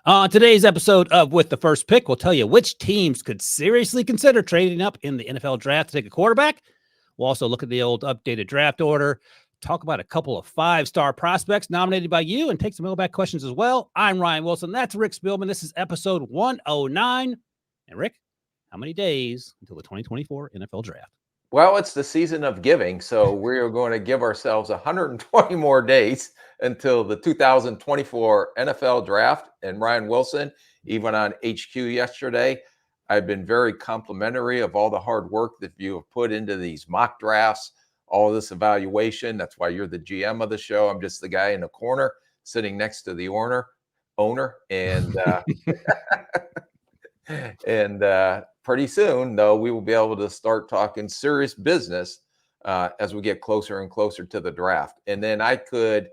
On today's episode of With the First Pick, we'll tell you which teams could seriously consider trading up in the NFL draft to take a quarterback. We'll also look at the old updated draft order, talk about a couple of five-star prospects nominated by you, and take some mailbag questions as well. I'm Ryan Wilson. That's Rick Spielman. This is episode 109. And Rick, how many days until the 2024 NFL draft? Well, it's the season of giving, so we're going to give ourselves 120 more days until the 2024 NFL draft. And Ryan Wilson, even on HQ yesterday, I've been very complimentary of all the hard work that you have put into these mock drafts, all this evaluation. That's why you're the GM of the show. I'm just the guy in the corner sitting next to the owner, and pretty soon, though, we will be able to start talking serious business as we get closer and closer to the draft. And then I could,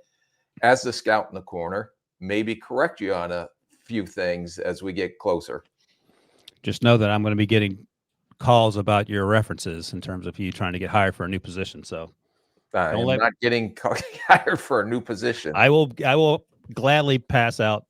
as the scout in the corner, maybe correct you on a few things as we get closer. Just know that I'm going to be getting calls about your references in terms of you trying to get hired for a new position. So I'm not getting hired for a new position. I will gladly pass out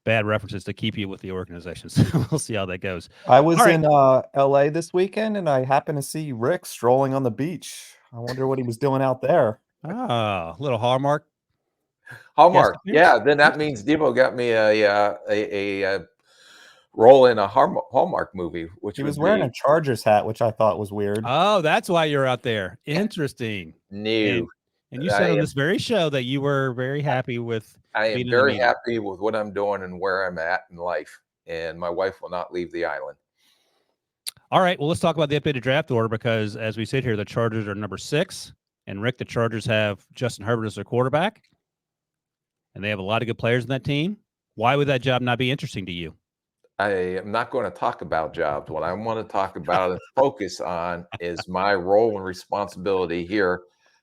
bad references to keep you with the organization. So we'll see how that goes. I was in LA this weekend, and I happened to see Rick strolling on the beach. I wonder what he was doing out there. Ah, little Hallmark. Yeah, then that means Debo got me a role in a Hallmark movie, which he was wearing a Chargers hat, which I thought was weird. Oh, that's why you're out there. Interesting. New. And you said on this very show that you were very happy with. I am very happy with what I'm doing and where I'm at in life, and my wife will not leave the island. All right, well, let's talk about the updated draft order, because as we sit here, the Chargers are number 6, and Rick, the Chargers have Justin Herbert as their quarterback, and they have a lot of good players in that team. Why would that job not be interesting to you? I am not going to talk about jobs. What I want to talk about and focus on is my role and responsibility here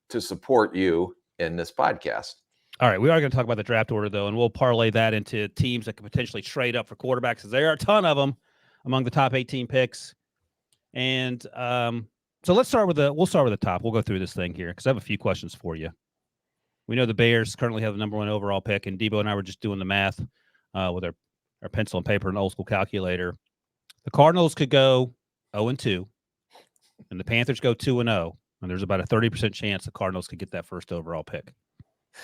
to support you in this podcast. All right, we are going to talk about the draft order, though, and we'll parlay that into teams that could potentially trade up for quarterbacks, because there are a ton of them among the top 18 picks. And so we'll start with the top. We'll go through this thing here because I have a few questions for you. We know the Bears currently have the number 1 overall pick, and Debo and I were just doing the math with our pencil and paper and old school calculator. The Cardinals could go 0-2, and the Panthers go 2-0, and there's about a 30% chance the Cardinals could get that first overall pick.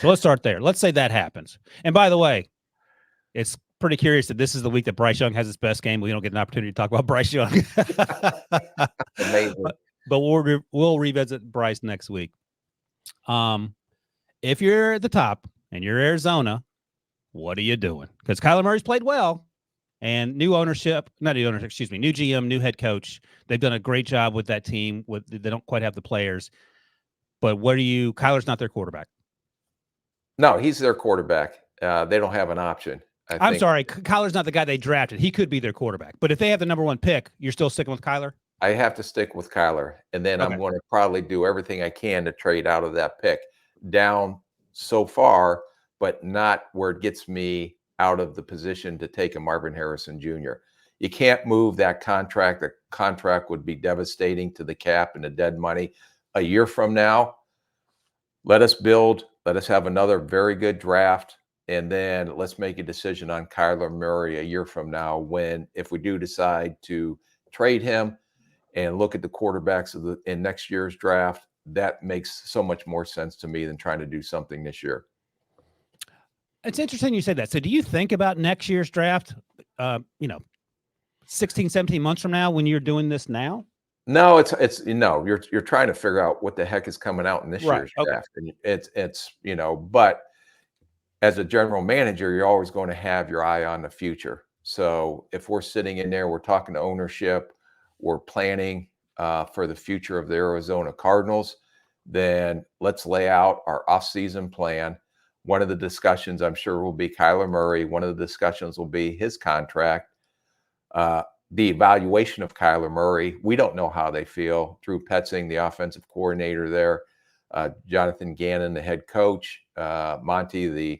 So let's start there. Let's say that happens. And by the way, it's pretty curious that this is the week that Bryce Young has his best game. We don't get an opportunity to talk about Bryce Young. Amazing. But we'll revisit Bryce next week. If you're at the top and you're Arizona, what are you doing? Because Kyler Murray's played well, and new GM, new head coach. They've done a great job with that team. They don't quite have the players. But Kyler's not their quarterback. No, he's their quarterback. They don't have an option. I'm sorry. Kyler's not the guy they drafted. He could be their quarterback. But if they have the number 1 pick, you're still sticking with Kyler? I have to stick with Kyler. And then I'm going to probably do everything I can to trade out of that pick down so far, but not where it gets me out of the position to take a Marvin Harrison Jr. You can't move that contract. The contract would be devastating to the cap and the dead money. A year from now, let us have another very good draft, and then let's make a decision on Kyler Murray a year from now if we do decide to trade him and look at the quarterbacks in next year's draft. That makes so much more sense to me than trying to do something this year. It's interesting you say that. So do you think about next year's draft, 16, 17 months from now when you're doing this now? No, you're trying to figure out what the heck is coming out in this year's draft. And it's but as a general manager, you're always going to have your eye on the future. So if we're sitting in there, we're talking to ownership, we're planning for the future of the Arizona Cardinals, then let's lay out our off-season plan. One of the discussions, I'm sure, will be Kyler Murray. One of the discussions will be his contract. The evaluation of Kyler Murray, we don't know how they feel. Drew Petzing, the offensive coordinator there, Jonathan Gannon, the head coach, Monty, the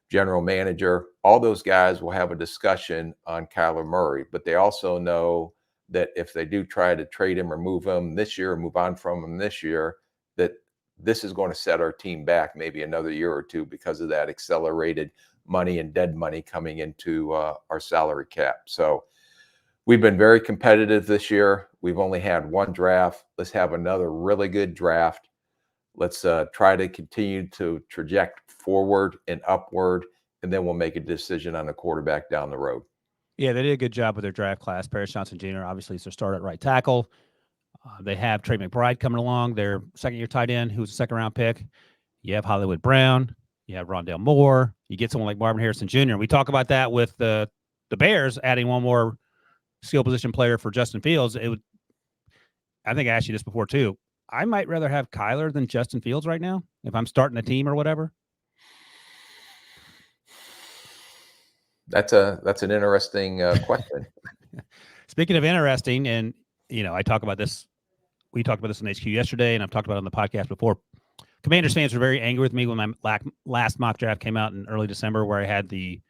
general manager, all those guys will have a discussion on Kyler Murray. But they also know that if they do try to trade him or move him this year, or move on from him this year, that this is going to set our team back maybe another year or two because of that accelerated money and dead money coming into our salary cap. So we've been very competitive this year. We've only had one draft. Let's have another really good draft. Let's try to continue to traject forward and upward, and then we'll make a decision on the quarterback down the road. Yeah, they did a good job with their draft class. Paris Johnson Jr. obviously is their starter at right tackle. They have Trey McBride coming along, their second-year tight end, who's a second-round pick. You have Hollywood Brown. You have Rondale Moore. You get someone like Marvin Harrison Jr. We talk about that with the Bears adding one more skill position player for Justin Fields. I think I asked you this before too. I might rather have Kyler than Justin Fields right now if I'm starting a team or whatever. That's an interesting question. Speaking of interesting, and I talk about this. We talked about this on HQ yesterday, and I've talked about it on the podcast before. Commanders fans were very angry with me when my last mock draft came out in early December, where I had the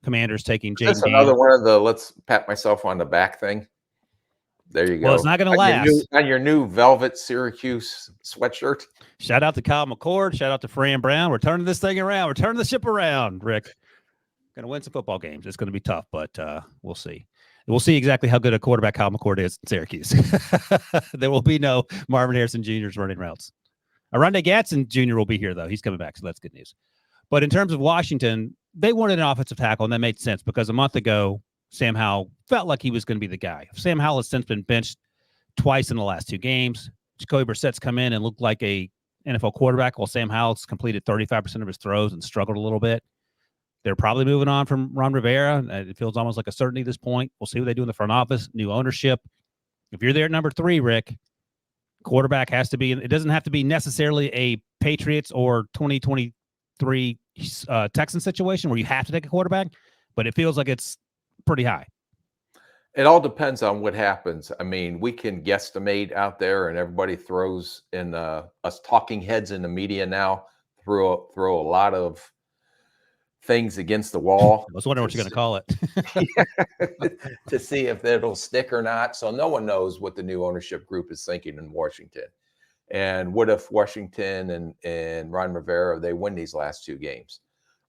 Commanders taking Jaden. That's another one of the let's pat myself on the back thing. There you go. Well, it's not going to last. On your new velvet Syracuse sweatshirt. Shout out to Kyle McCord. Shout out to Fran Brown. We're turning this thing around. We're turning the ship around, Rick. Going to win some football games. It's going to be tough, but we'll see. We'll see exactly how good a quarterback Kyle McCord is in Syracuse. There will be no Marvin Harrison Jr.'s running routes. Aronde Gatson Jr. will be here, though. He's coming back, so that's good news. But in terms of Washington, they wanted an offensive tackle, and that made sense because a month ago, Sam Howell felt like he was going to be the guy. Sam Howell has since been benched twice in the last 2 games. Jacoby Brissett's come in and looked like a NFL quarterback, while Sam Howell's completed 35% of his throws and struggled a little bit. They're probably moving on from Ron Rivera. It feels almost like a certainty at this point. We'll see what they do in the front office, new ownership. If you're there at number 3, Rick, quarterback has to be – it doesn't have to be necessarily a Patriots or 2023 Texans situation where you have to take a quarterback, but it feels like it's pretty high. It all depends on what happens. I mean, we can guesstimate out there, and everybody throws in us talking heads in the media now throw a lot of things against the wall. I was wondering what you're going to call it. To see if it'll stick or not. So no one knows what the new ownership group is thinking in Washington. And what if Washington and Ron Rivera, they win these last 2 games?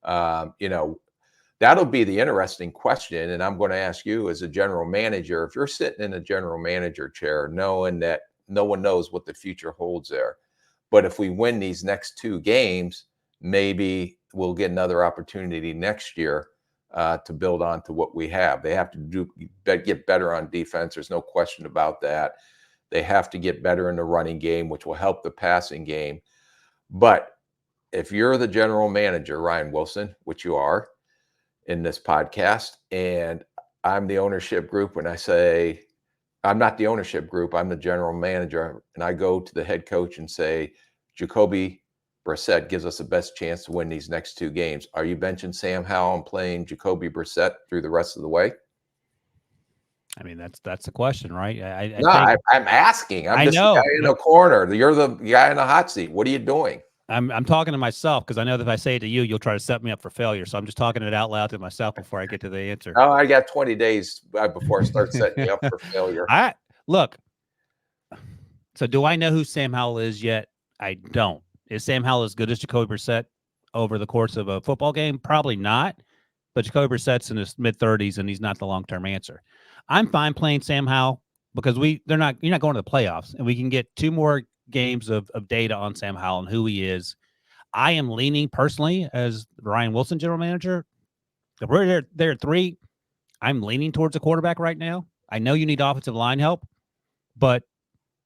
That'll be the interesting question. And I'm going to ask you as a general manager, if you're sitting in a general manager chair, knowing that no one knows what the future holds there. But if we win these next 2 games, maybe we'll get another opportunity next year to build on to what we have. They have to get better on defense. There's no question about that. They have to get better in the running game, which will help the passing game. But if you're the general manager, Ryan Wilson, which you are in this podcast, and I'm the ownership group, and I say, I'm not the ownership group, I'm the general manager, and I go to the head coach and say, Jacoby Brissett gives us the best chance to win these next 2 games. Are you benching Sam Howell and playing Jacoby Brissett through the rest of the way? I mean, that's the question, right? I'm asking. I'm just the guy in the corner. You're the guy in the hot seat. What are you doing? I'm talking to myself because I know that if I say it to you, you'll try to set me up for failure. So I'm just talking it out loud to myself before I get to the answer. Oh, I got 20 days before I start setting you up for failure. Look. So do I know who Sam Howell is yet? I don't. Is Sam Howell as good as Jacoby Brissett over the course of a football game? Probably not. But Jacoby Brissett's in his mid-30s, and he's not the long-term answer. I'm fine playing Sam Howell because you're not going to the playoffs, and we can get 2 more games of data on Sam Howell and who he is. I am leaning personally as Ryan Wilson general manager. If we're there at 3, I'm leaning towards a quarterback right now. I know you need offensive line help, but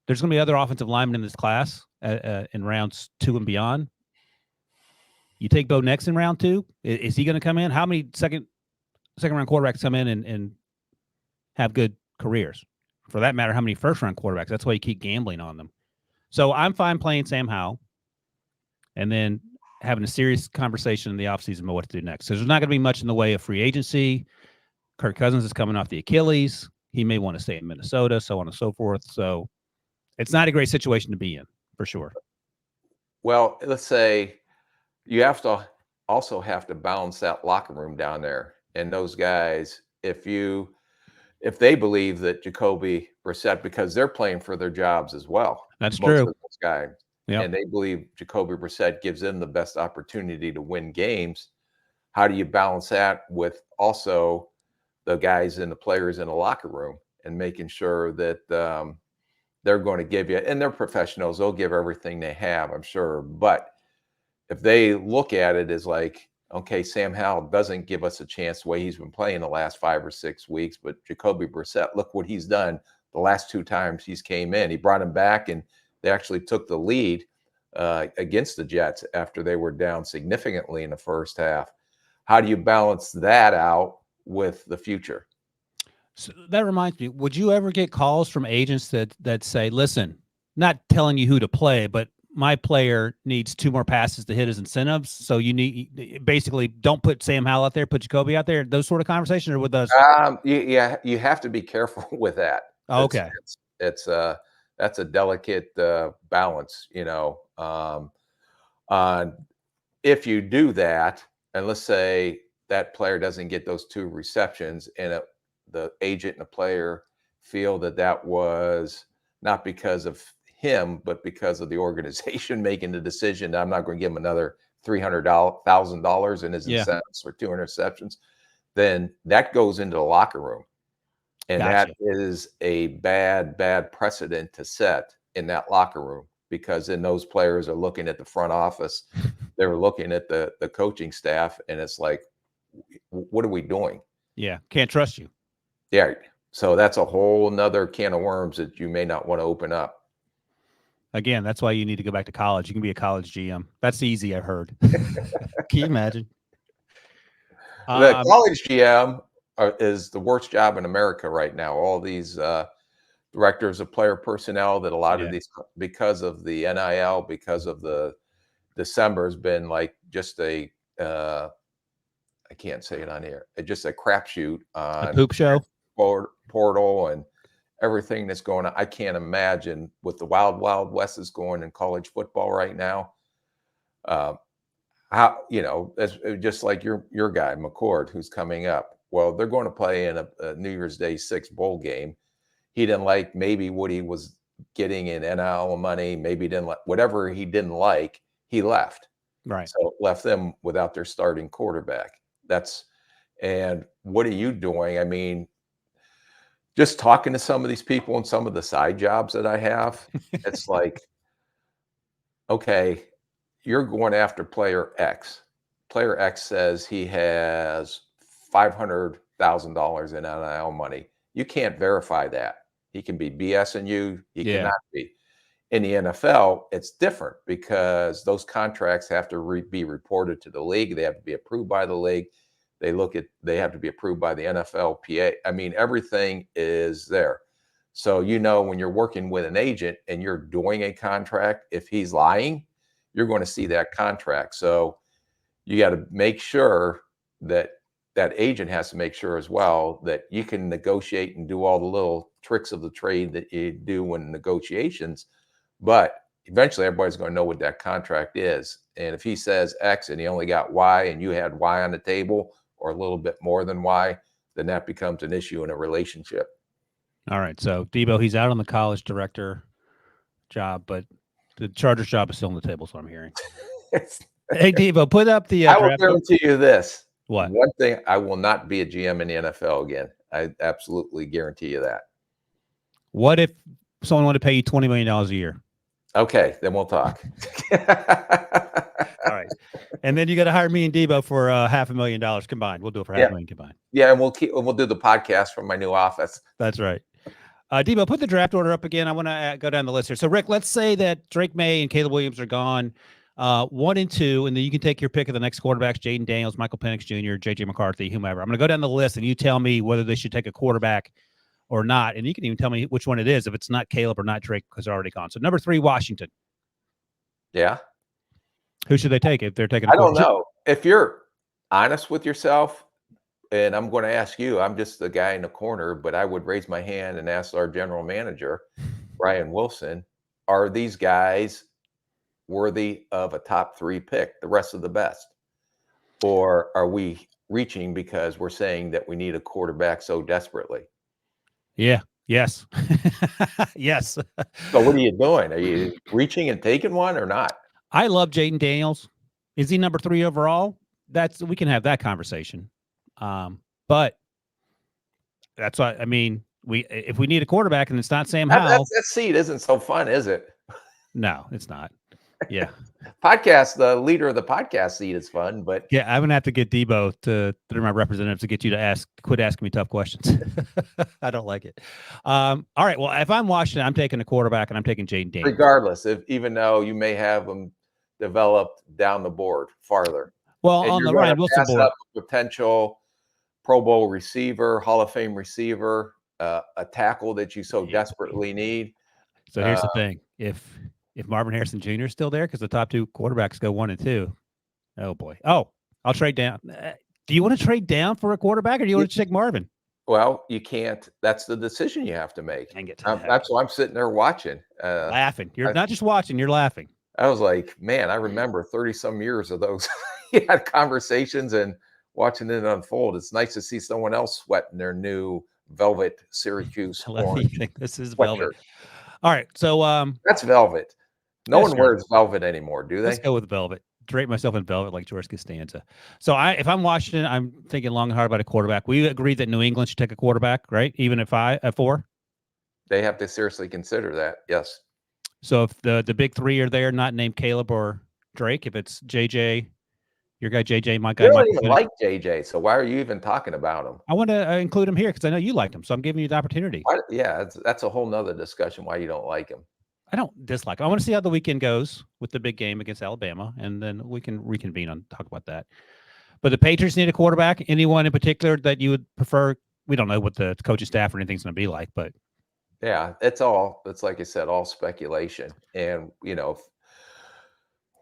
there's going to be other offensive linemen in this class in rounds 2 and beyond. You take Bo Nix in round 2. Is he going to come in? How many second round quarterbacks come in and have good careers? For that matter, how many first round quarterbacks? That's why you keep gambling on them. So I'm fine playing Sam Howell and then having a serious conversation in the offseason about what to do next. So there's not going to be much in the way of free agency. Kirk Cousins is coming off the Achilles. He may want to stay in Minnesota, so on and so forth. So it's not a great situation to be in, for sure. Well, let's say you also have to balance that locker room down there. And those guys, if they believe that Jacoby Brissett, because they're playing for their jobs as well. That's true. Of those guys. Yep. And they believe Jacoby Brissett gives them the best opportunity to win games. how do you balance that with also the guys and the players in the locker room and making sure that they're going to give you, and they're professionals, they'll give everything they have, I'm sure. But if they look at it as like, okay, Sam Howell doesn't give us a chance the way he's been playing the last 5 or 6 weeks, but Jacoby Brissett, look what he's done the last 2 times he's came in. He brought him back, and they actually took the lead against the Jets after they were down significantly in the first half. How do you balance that out with the future? So that reminds me, would you ever get calls from agents that say, listen, not telling you who to play, but my player needs 2 more passes to hit his incentives. So you need, basically, don't put Sam Howell out there, put Jacoby out there. Those sort of conversations, or with those? Yeah, you have to be careful with that. Oh, okay, it's that's a delicate balance, you know. If you do that, and let's say that player doesn't get those 2 receptions, and the agent and the player feel that that was not because of him, but because of the organization making the decision that I'm not going to give him another $300,000 in his incentives for 2 interceptions, then that goes into the locker room. And Gotcha. that is a bad precedent to set in that locker room, because then those players are looking at the front office, they're looking at the coaching staff, and it's like, what are we doing? Yeah, can't trust you. Yeah. So that's a whole nother can of worms that you may not want to open up. Again, that's why you need to go back to college. You can be a college GM. That's easy, I heard. Can you imagine? The college GM is the worst job in America right now. All these directors of player personnel, that a lot of these, because of the NIL, because of the December, has been like just a I can't say it on here, just a crapshoot on a poop show portal and everything that's going on. I can't imagine what the wild west is going in college football right now. How, you know, that's just like your guy McCord, who's coming up. Well, they're going to play in a New Year's Day 6 bowl game. He didn't like maybe what he was getting in NIL money. Maybe he didn't like whatever he didn't like. He left. Right. So left them without their starting quarterback. And what are you doing? I mean, just talking to some of these people and some of the side jobs that I have, it's like, okay, you're going after player X. Player X says he has $500,000 in NIL money. You can't verify that. He can be BSing you. He cannot be. In the NFL, it's different, because those contracts have to be reported to the league. They have to be approved by the league. They have to be approved by the NFLPA. I mean, everything is there. So, you know, when you're working with an agent and you're doing a contract, if he's lying, you're going to see that contract. So you got to make sure that that agent has to make sure as well that you can negotiate and do all the little tricks of the trade that you do in negotiations. But eventually everybody's going to know what that contract is. And if he says X and he only got Y and you had Y on the table, or a little bit more than Y, then that becomes an issue in a relationship. All right. So Debo, he's out on the college director job, but the Chargers job is still on the table, so I'm hearing. Hey, Debo, put up the I will guarantee you this. What? One thing, I will not be a GM in the NFL again. I absolutely guarantee you that. What if someone wanted to pay you $20 million a year? Okay, then we'll talk. All right. And then you got to hire me and Debo for $500,000 combined. We'll do it for $500,000 combined. Yeah, and we'll do the podcast from my new office. That's right. Debo, put the draft order up again. I want to go down the list here. So, Rick, let's say that Drake May and Caleb Williams are gone, 1 and 2, and then you can take your pick of the next quarterbacks: Jaden Daniels, Michael Penix Jr., J.J. McCarthy, whomever. I'm going to go down the list, and you tell me whether they should take a quarterback or not, and you can even tell me which one it is if it's not Caleb or not Drake, because they're already gone. So, number 3, Washington. Yeah. Who should they take if they're taking? I don't know. If you're honest with yourself, and I'm going to ask you, I'm just the guy in the corner, but I would raise my hand and ask our general manager, Brian Wilson, are these guys worthy of a top 3 pick, the rest of the best? Or are we reaching because we're saying that we need a quarterback so desperately? Yeah. Yes. Yes. So what are you doing? Are you reaching and taking one or not? I love Jaden Daniels. Is he number 3 overall? we can have that conversation. But that's why, I mean, if we need a quarterback and it's not Sam Howell. That seat isn't so fun, is it? No, it's not. Yeah. The leader of the podcast seat is fun, but yeah, I'm gonna have to get Debo through my representatives to get you to quit asking me tough questions. I don't like it. All right. Well, if I'm Washington, I'm taking a quarterback and I'm taking Jaden Daniels. Regardless, even though you may have them developed down the board farther. Well, on the Ryan Wilson board, potential Pro Bowl receiver, Hall of Fame receiver, a tackle that you so desperately need. So here's the thing: if Marvin Harrison Jr. is still there, because the top 2 quarterbacks go 1 and 2. Oh boy! Oh, I'll trade down. Do you want to trade down for a quarterback, or do you want to take Marvin? Well, you can't. That's the decision you have to make. Dang it! That's why I'm sitting there watching, laughing. You're not just watching; you're laughing. I was like, man, I remember 30-some years of those. You had conversations and watching it unfold. It's nice to see someone else sweating their new velvet Syracuse orange. This is velvet. All right, so that's velvet. No one wears velvet anymore, do they? Let's go with velvet. Drape myself in velvet like George Costanza. So if I'm Washington, I'm thinking long and hard about a quarterback. We agreed that New England should take a quarterback, right? Even at 4. They have to seriously consider that. Yes. So if the big 3 are there, not named Caleb or Drake, if it's JJ, your guy JJ, my guy. You don't even like JJ, so why are you even talking about him? I want to include him here because I know you liked him, so I'm giving you the opportunity. Yeah, that's a whole nother discussion why you don't like him. I don't dislike him. I want to see how the weekend goes with the big game against Alabama, and then we can reconvene and talk about that. But the Patriots need a quarterback. Anyone in particular that you would prefer? We don't know what the coaching staff or anything's going to be like, but yeah, it's like I said, all speculation. And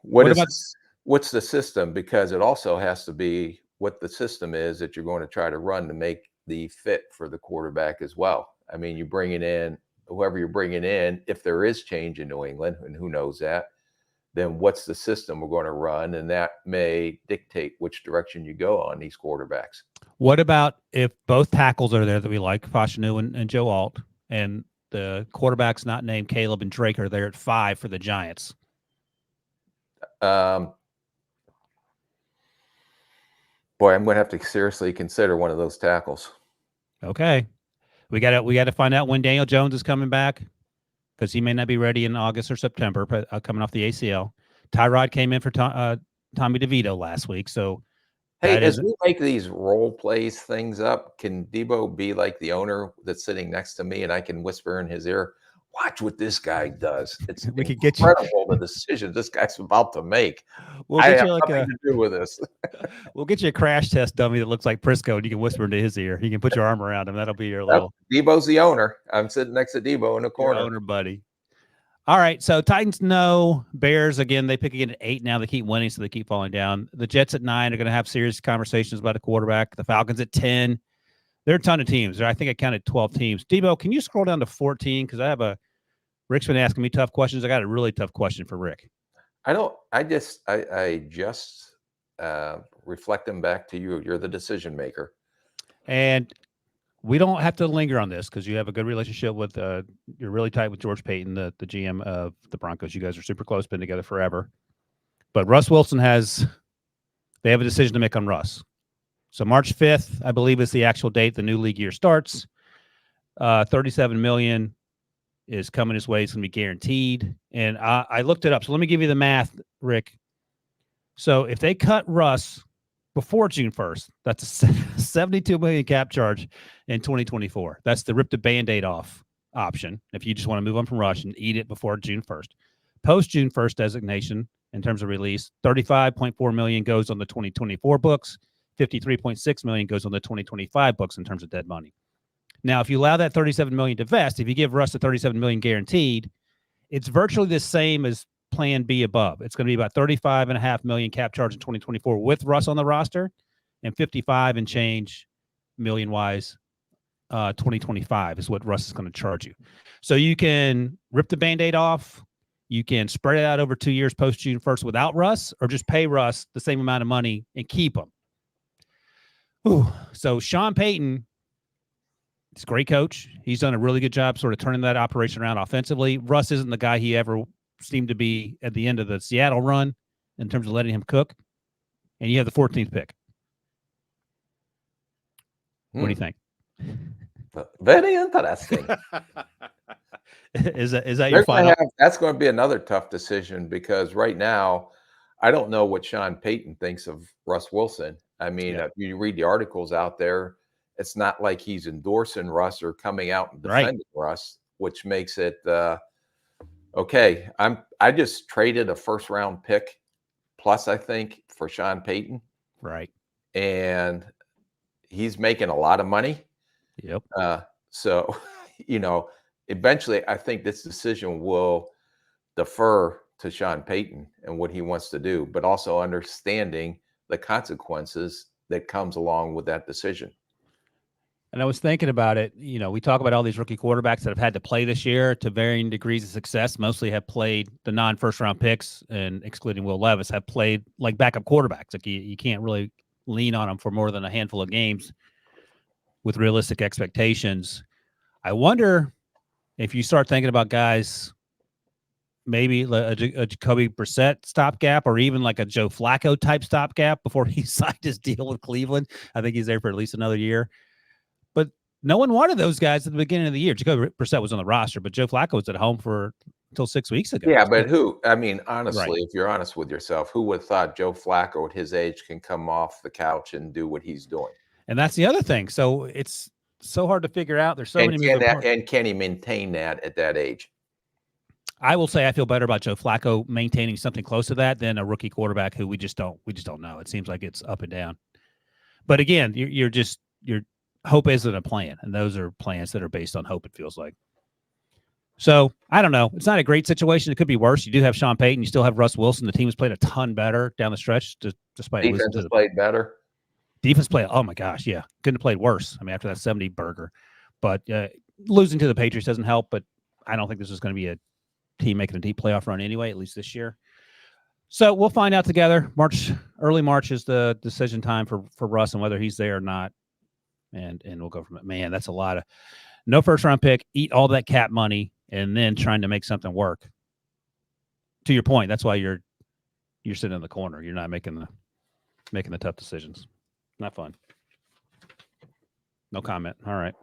what's the system? Because it also has to be what the system is that you're going to try to run to make the fit for the quarterback as well. I mean, you're bringing in whoever you're bringing in. If there is change in New England, and who knows that, then what's the system we're going to run? And that may dictate which direction you go on these quarterbacks. What about if both tackles are there that we like, Fashanu and Joe Alt, and the quarterback's not named Caleb and Drake are there at 5 for the Giants? Boy, I'm going to have to seriously consider one of those tackles. Okay. We got to find out when Daniel Jones is coming back, because he may not be ready in August or September, but coming off the ACL. Tyrod came in for Tommy DeVito last week. So, hey, as we make these role plays things up, can Debo be like the owner that's sitting next to me and I can whisper in his ear, watch what this guy does? It's incredible the decision this guy's about to make. I have nothing to do with this. We'll get you a crash test dummy that looks like Prisco, and you can whisper into his ear. You can put your arm around him. That'll be your little. Debo's the owner. I'm sitting next to Debo in the corner. Your owner, buddy. All right, so Titans no. Bears, again, they pick again at 8 now. They keep winning, so they keep falling down. The Jets at 9 are going to have serious conversations about a quarterback. The Falcons at 10. There are a ton of teams. I think I counted 12 teams. Debo, can you scroll down to 14? Because Rick's been asking me tough questions. I got a really tough question for Rick. I just reflect them back to you. You're the decision maker. And we don't have to linger on this because you have a good relationship with you're really tight with George Payton, the GM of the Broncos. You guys are super close, been together forever. But Russ Wilson they have a decision to make on Russ. So March 5th, I believe, is the actual date the new league year starts. $37 million is coming his way. It's going to be guaranteed. And I looked it up. So let me give you the math, Rick. So if they cut Russ before June 1st, that's a $72 million cap charge in 2024. That's the rip the Band-Aid off option. If you just want to move on from Russ and eat it before June 1st. Post June 1st designation in terms of release, $35.4 million goes on the 2024 books. $53.6 million goes on the 2025 books in terms of dead money. Now, if you allow that $37 million to vest, if you give Russ the $37 million guaranteed, it's virtually the same as Plan B above. It's going to be about $35.5 million cap charge in 2024 with Russ on the roster, and 55 and change million wise 2025 is what Russ is going to charge you. So you can rip the Band-Aid off. You can spread it out over 2 years post June 1st without Russ, or just pay Russ the same amount of money and keep him. Ooh. So Sean Payton, he's a great coach. He's done a really good job sort of turning that operation around offensively. Russ isn't the guy he ever seemed to be at the end of the Seattle run in terms of letting him cook. and you have the 14th pick. What do you think? Very interesting. Is that your final? That's going to be another tough decision because right now, I don't know what Sean Payton thinks of Russ Wilson. I mean, if you read the articles out there, it's not like he's endorsing Russ or coming out and defending Russ, which makes it okay. I just traded a first round pick plus, I think, for Sean Payton. Right. And he's making a lot of money. Yep. So, eventually I think this decision will defer to Sean Payton and what he wants to do, but also understanding the consequences that comes along with that decision. And I was thinking about it. We talk about all these rookie quarterbacks that have had to play this year to varying degrees of success. Mostly have played the non-first round picks, and excluding Will Levis, have played like backup quarterbacks. Like you can't really lean on them for more than a handful of games with realistic expectations. I wonder if you start thinking about guys, maybe a Jacoby Brissett stopgap, or even like a Joe Flacco type stopgap before he signed his deal with Cleveland. I think he's there for at least another year. But no one wanted those guys at the beginning of the year. Jacoby Brissett was on the roster, but Joe Flacco was at home until 6 weeks ago. Yeah, but honestly, if you're honest with yourself, who would have thought Joe Flacco at his age can come off the couch and do what he's doing? And that's the other thing. So it's so hard to figure out. There's so many moving parts. And can he maintain that at that age? I will say I feel better about Joe Flacco maintaining something close to that than a rookie quarterback who we just don't know. It seems like it's up and down. But again, your hope isn't a plan, and those are plans that are based on hope, it feels like. So I don't know. It's not a great situation. It could be worse. You do have Sean Payton. You still have Russ Wilson. The team has played a ton better down the stretch, despite defense has played better. Defense played. Oh my gosh, yeah, couldn't have played worse. I mean, after that 70 burger, but losing to the Patriots doesn't help. But I don't think this is going to be a team making a deep playoff run anyway, at least this year. So we'll find out together. Early March is the decision time for Russ and whether he's there or not. And we'll go from it. Man, that's a lot of no first round pick, eat all that cap money, and then trying to make something work. To your point, that's why you're sitting in the corner. You're not making the tough decisions. Not fun. No comment. All right.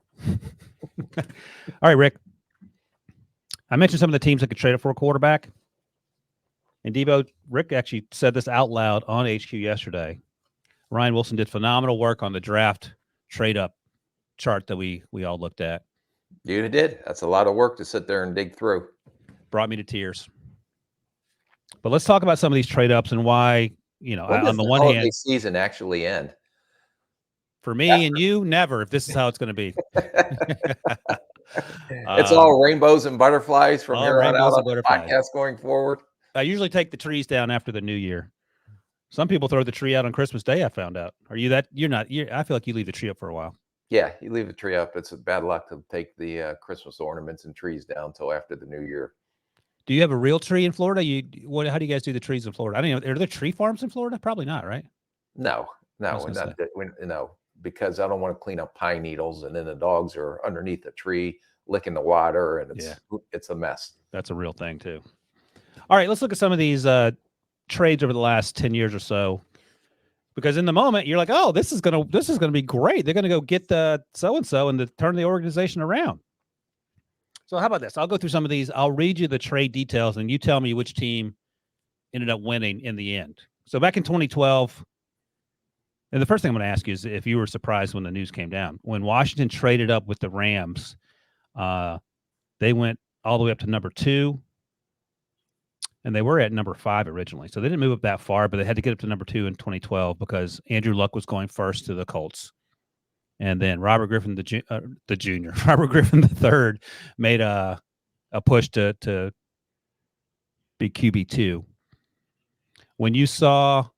All right, Rick. I mentioned some of the teams that could trade up for a quarterback. And Debo, Rick actually said this out loud on HQ yesterday. Ryan Wilson did phenomenal work on the draft trade up chart that we all looked at. You did. That's a lot of work to sit there and dig through. Brought me to tears. But let's talk about some of these trade ups and why, on the one hand, season actually end. For me and you, never, if this is how it's going to be. It's all rainbows and butterflies from here on out on the podcast going forward. I usually take the trees down after the new year. Some people throw the tree out on Christmas Day, I found out. Are you that? You're not. I feel like you leave the tree up for a while. Yeah, you leave the tree up. It's a bad luck to take the Christmas ornaments and trees down until after the new year. Do you have a real tree in Florida? How do you guys do the trees in Florida? I don't know. Are there tree farms in Florida? Probably not, right? No, because I don't want to clean up pine needles, and then the dogs are underneath the tree licking the water, and it's a mess. That's a real thing too. All right, let's look at some of these trades over the last 10 years or so, because in the moment you're like, oh, this is gonna be great. They're gonna go get the so-and-so and turn the organization around. So how about this? I'll go through some of these. I'll read you the trade details, and you tell me which team ended up winning in the end. So back in 2012, and the first thing I'm going to ask you is if you were surprised when the news came down. When Washington traded up with the Rams, they went all the way up to number 2, and they were at number 5 originally. So they didn't move up that far, but they had to get up to number 2 in 2012 because Andrew Luck was going first to the Colts. And then Robert Griffin, the junior, Robert Griffin III, made a push to be QB2. When you saw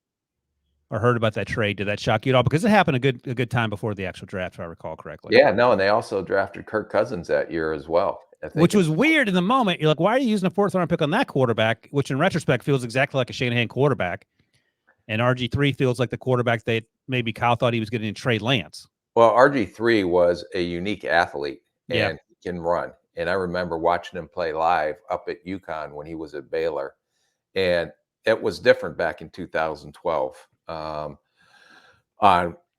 or heard about that trade, did that shock you at all? Because it happened a good time before the actual draft, if I recall correctly. Yeah, no, and they also drafted Kirk Cousins that year as well. Which was weird in the moment. You're like, why are you using a 4th-round pick on that quarterback? Which in retrospect feels exactly like a Shanahan quarterback. And RG3 feels like the quarterback that maybe Kyle thought he was getting in Trey Lance. Well, RG3 was a unique athlete and he can run. And I remember watching him play live up at UConn when he was at Baylor. And it was different back in 2012. on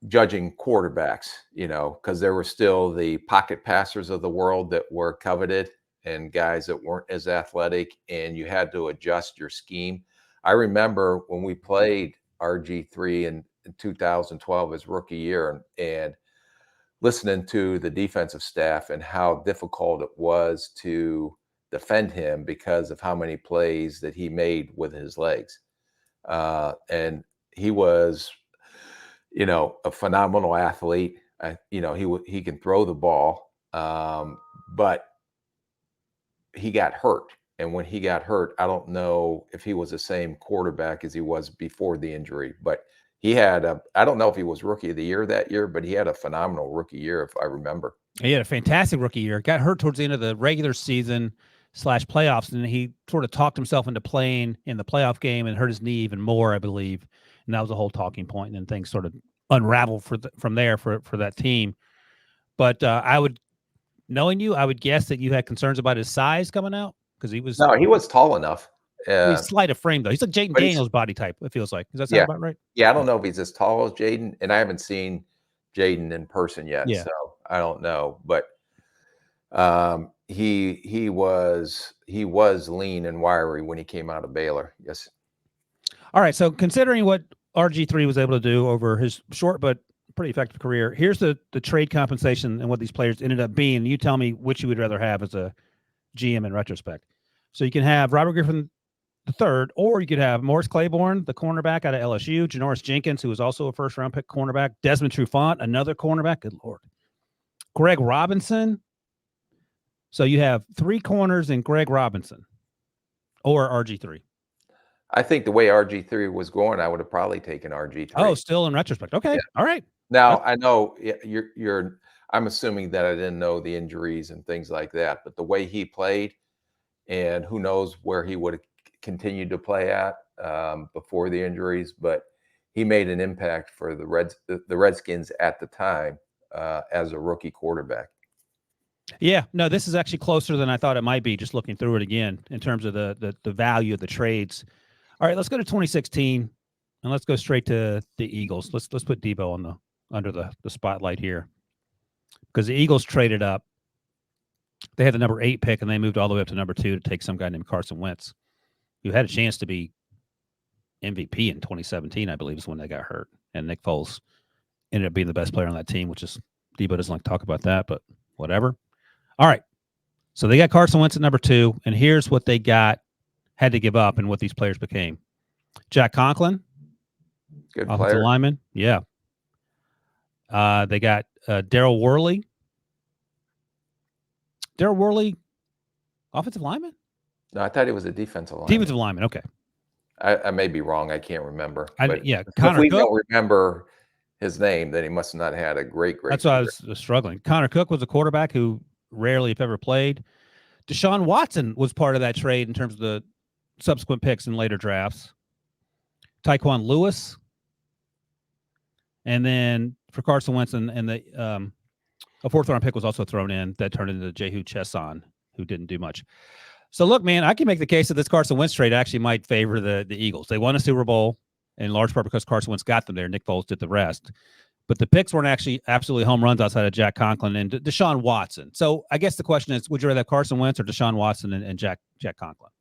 judging quarterbacks, because there were still the pocket passers of the world that were coveted and guys that weren't as athletic, and you had to adjust your scheme. I remember when we played RG3 in 2012 his rookie year, and listening to the defensive staff and how difficult it was to defend him because of how many plays that he made with his legs. And he was, a phenomenal athlete. He can throw the ball, but he got hurt. And when he got hurt, I don't know if he was the same quarterback as he was before the injury, but he had I don't know if he was rookie of the year that year, but he had a phenomenal rookie year, if I remember. He had a fantastic rookie year. Got hurt towards the end of the regular season / playoffs, and he sort of talked himself into playing in the playoff game and hurt his knee even more, I believe. And that was a whole talking point, and then things sort of unraveled from there for that team. But knowing you, I would guess that you had concerns about his size coming out, because he was tall enough. He's slight of frame, though. He's like Jaden Daniels body type, it feels like. Does that sound about right? Yeah, I don't know if he's as tall as Jaden, and I haven't seen Jaden in person yet, so I don't know. But he was lean and wiry when he came out of Baylor. Yes. All right. So considering what RG3 was able to do over his short but pretty effective career, here's the trade compensation and what these players ended up being. You tell me which you would rather have as a GM in retrospect. So you can have Robert Griffin III, or you could have Morris Claiborne, the cornerback out of LSU, Janoris Jenkins, who was also a first-round pick cornerback, Desmond Trufant, another cornerback, good Lord, Greg Robinson. So you have 3 corners and Greg Robinson or RG3. I think the way RG3 was going, I would have probably taken RG3. Oh, still in retrospect. Okay. Yeah. All right. Now, I know I'm assuming that I didn't know the injuries and things like that, but the way he played, and who knows where he would have continued to play at before the injuries, but he made an impact for the Redskins at the time as a rookie quarterback. Yeah, no, this is actually closer than I thought it might be, just looking through it again in terms of the value of the trades. All right, let's go to 2016, and let's go straight to the Eagles. Let's put Debo under the spotlight here, because the Eagles traded up. They had the number 8 pick, and they moved all the way up to number 2 to take some guy named Carson Wentz, who had a chance to be MVP in 2017, I believe, is when they got hurt. And Nick Foles ended up being the best player on that team, which is, Debo doesn't like to talk about that, but whatever. All right. So they got Carson Wentz at number 2, and here's what they had to give up and what these players became. Jack Conklin, good offensive player. lineman. Yeah. They got Darryl Worley. Darryl Worley, offensive lineman? No, I thought he was a defensive lineman. Defensive lineman, okay. I may be wrong. I can't remember. Connor if we Cook, don't remember his name, then he must have not had a great That's why I was struggling. Connor Cook was a quarterback who rarely, if ever, played. Deshaun Watson was part of that trade in terms of the subsequent picks in later drafts. Tyquan Lewis. And then for Carson Wentz and a 4th-round pick was also thrown in that turned into Jehu Chesson, who didn't do much. So, look, man, I can make the case that this Carson Wentz trade actually might favor the Eagles. They won a Super Bowl in large part because Carson Wentz got them there. Nick Foles did the rest. But the picks weren't actually absolutely home runs outside of Jack Conklin and Deshaun Watson. So I guess the question is, would you rather have Carson Wentz or Deshaun Watson and Jack Conklin?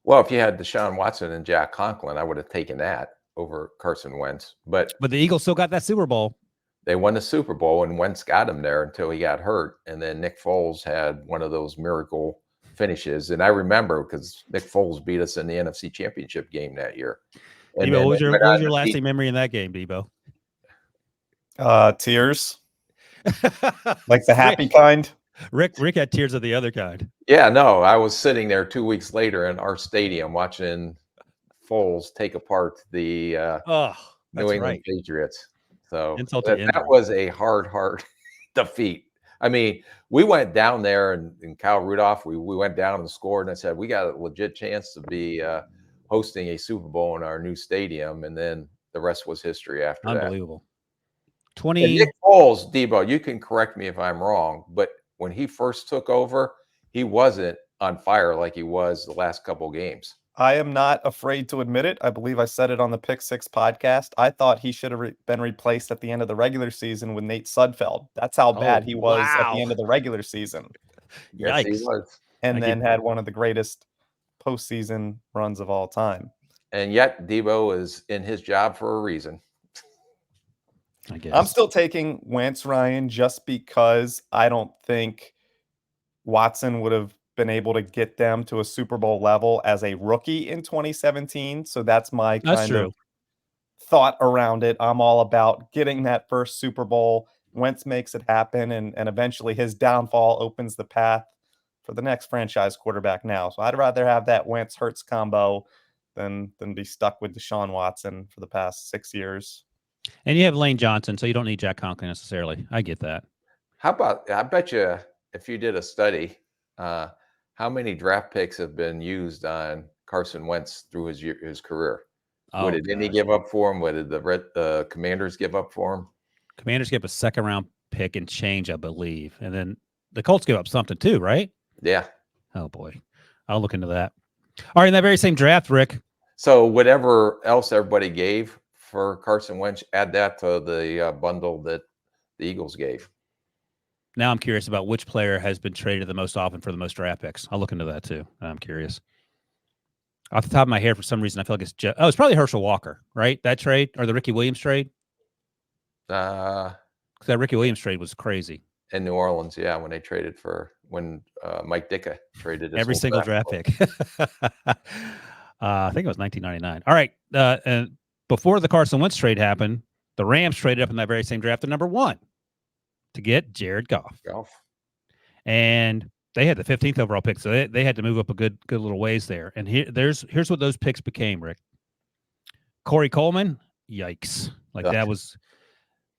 Well, if you had Deshaun Watson and Jack Conklin, I would have taken that over Carson Wentz. But the Eagles still got that Super Bowl. They won the Super Bowl, and Wentz got him there until he got hurt. And then Nick Foles had one of those miracle finishes. And I remember because Nick Foles beat us in the NFC Championship game that year. And Debo, what was your lasting memory in that game, Debo? Tears. Like the happy kind. Rick had tears of the other kind. Yeah, no, I was sitting there 2 weeks later in our stadium watching Foles take apart the New England Patriots. So that was a hard defeat. I mean, we went down there and Kyle Rudolph, we went down and scored, and I said, we got a legit chance to be hosting a Super Bowl in our new stadium. And then the rest was history after that. Unbelievable. And Nick Foles, Debo, you can correct me if I'm wrong, but when he first took over, he wasn't on fire like he was the last couple games. I am not afraid to admit it. I believe I said it on the Pick Six podcast. I thought he should have been replaced at the end of the regular season with Nate Sudfeld. That's how bad he was at the end of the regular season. Yes, he Yikes. was. And then had one of the greatest postseason runs of all time. And yet Debo is in his job for a reason. I guess. I'm still taking Wentz, Ryan, just because I don't think Watson would have been able to get them to a Super Bowl level as a rookie in 2017. So that's my kind of thought around it. I'm all about getting that first Super Bowl. Wentz makes it happen, and eventually his downfall opens the path for the next franchise quarterback now. So I'd rather have that Wentz-Hurts combo than be stuck with Deshaun Watson for the past 6 years. And you have Lane Johnson, so you don't need Jack Conklin necessarily. I get that. How about, I bet you if you did a study, how many draft picks have been used on Carson Wentz through his career? What did Indy give up for him? What did the Commanders give up for him? Commanders gave a second-round pick and change, I believe. And then the Colts gave up something too, right? Yeah. Oh, boy. I'll look into that. All right, in that very same draft, Rick. So whatever else everybody gave for Carson Wentz, add that to the bundle that the Eagles gave. Now I'm curious about which player has been traded the most often for the most draft picks. I'll look into that too. I'm curious. Off the top of my head, for some reason, I feel like it's probably Herschel Walker, right? That trade or the Ricky Williams trade? Because that Ricky Williams trade was crazy. In New Orleans, yeah, when they traded when Mike Ditka traded every single draft pick. I think it was 1999. All right. And before the Carson Wentz trade happened, the Rams traded up in that very same draft to number 1 to get Jared Goff. And they had the 15th overall pick, so they had to move up a good little ways there. And here's what those picks became, Rick. Corey Coleman, yikes. That was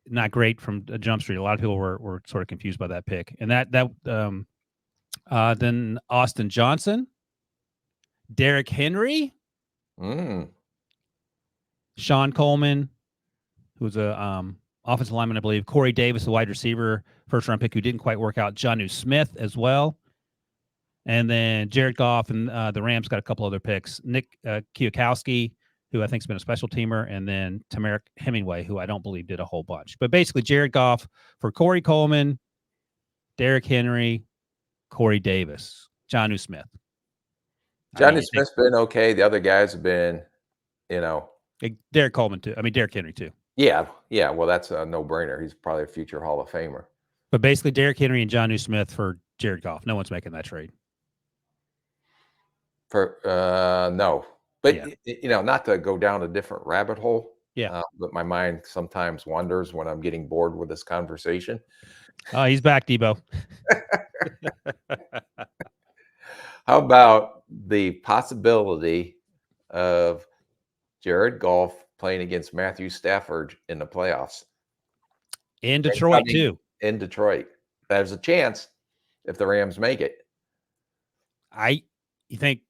not great from a jump street. A lot of people were sort of confused by that pick. And then Austin Johnson, Derrick Henry, Sean Coleman, who's a offensive lineman, I believe, Corey Davis, a wide receiver, first-round pick who didn't quite work out, Jonnu Smith as well. And then Jared Goff, and the Rams got a couple other picks. Nick Kwiatkowski, who I think has been a special teamer, and then Tamarick Hemingway, who I don't believe did a whole bunch. But basically, Jared Goff for Corey Coleman, Derrick Henry, Corey Davis, Jonnu Smith. Jonnu Smith's been okay. The other guys have been, Derrick Coleman too. I mean, Derrick Henry too. Yeah. Well, that's a no-brainer. He's probably a future Hall of Famer. But basically, Derrick Henry and Jonnu Smith for Jared Goff. No one's making that trade. No. But, not to go down a different rabbit hole. Yeah. But my mind sometimes wanders when I'm getting bored with this conversation. Oh, he's back, Debo. How about the possibility of Jared Goff playing against Matthew Stafford in the playoffs? In Detroit, too. In Detroit. There's a chance if the Rams make it. You think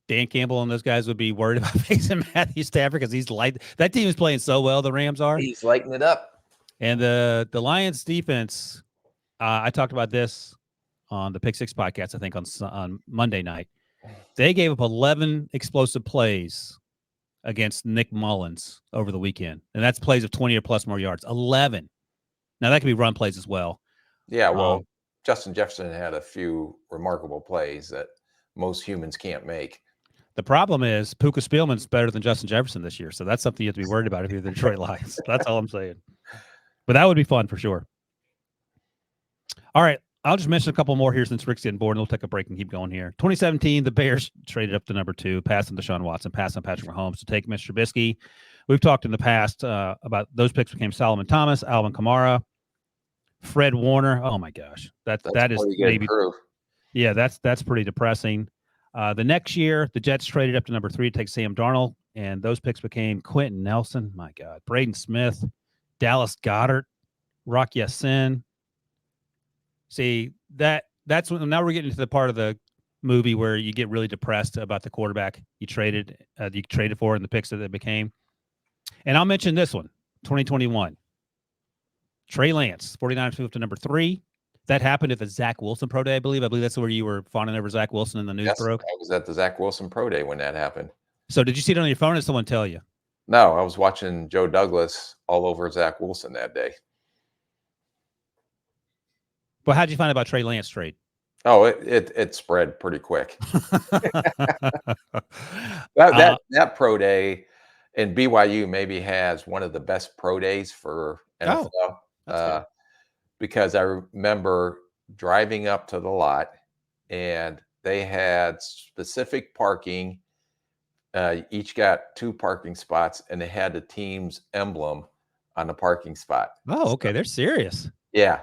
Dan Campbell and those guys would be worried about facing Matthew Stafford because that team is playing so well, the Rams are. He's lighting it up. And the Lions defense, I talked about this on the Pick Six podcast, I think on Monday night. They gave up 11 explosive plays against Nick Mullins over the weekend. And that's plays of 20 or plus more yards. 11. Now, that could be run plays as well. Yeah, well, Justin Jefferson had a few remarkable plays that most humans can't make. The problem is Puka Spielman's better than Justin Jefferson this year. So that's something you have to be worried about if you're the Detroit Lions. That's all I'm saying. But that would be fun for sure. All right. I'll just mention a couple more here since Rick's getting bored, and we'll take a break and keep going here. 2017, the Bears traded up to number 2, passed on Deshaun Watson, passed on Patrick Mahomes to take Mr. Trubisky. We've talked in the past about those picks became Solomon Thomas, Alvin Kamara, Fred Warner. Oh my gosh, that is maybe. Yeah, that's pretty depressing. The next year, the Jets traded up to number 3 to take Sam Darnold, and those picks became Quentin Nelson. My God, Braden Smith, Dallas Goedert, Rock Ya-Sin. See, that's when now we're getting to the part of the movie where you get really depressed about the quarterback you traded for and the picks that it became. And I'll mention this one, 2021. Trey Lance, 49ers moved to number 3 That happened at the Zach Wilson Pro Day, I believe. I believe that's where you were fawning over Zach Wilson and the news broke. I was at the Zach Wilson Pro Day when that happened. So did you see it on your phone or did someone tell you? No, I was watching Joe Douglas all over Zach Wilson that day. Well, how'd you find out about Trey Lance trade? Oh, it spread pretty quick. that pro day, and BYU maybe has one of the best pro days for NFL. Because I remember driving up to the lot, and they had specific parking. Each got 2 parking spots, and they had the team's emblem on the parking spot. Oh, okay. They're serious. Yeah.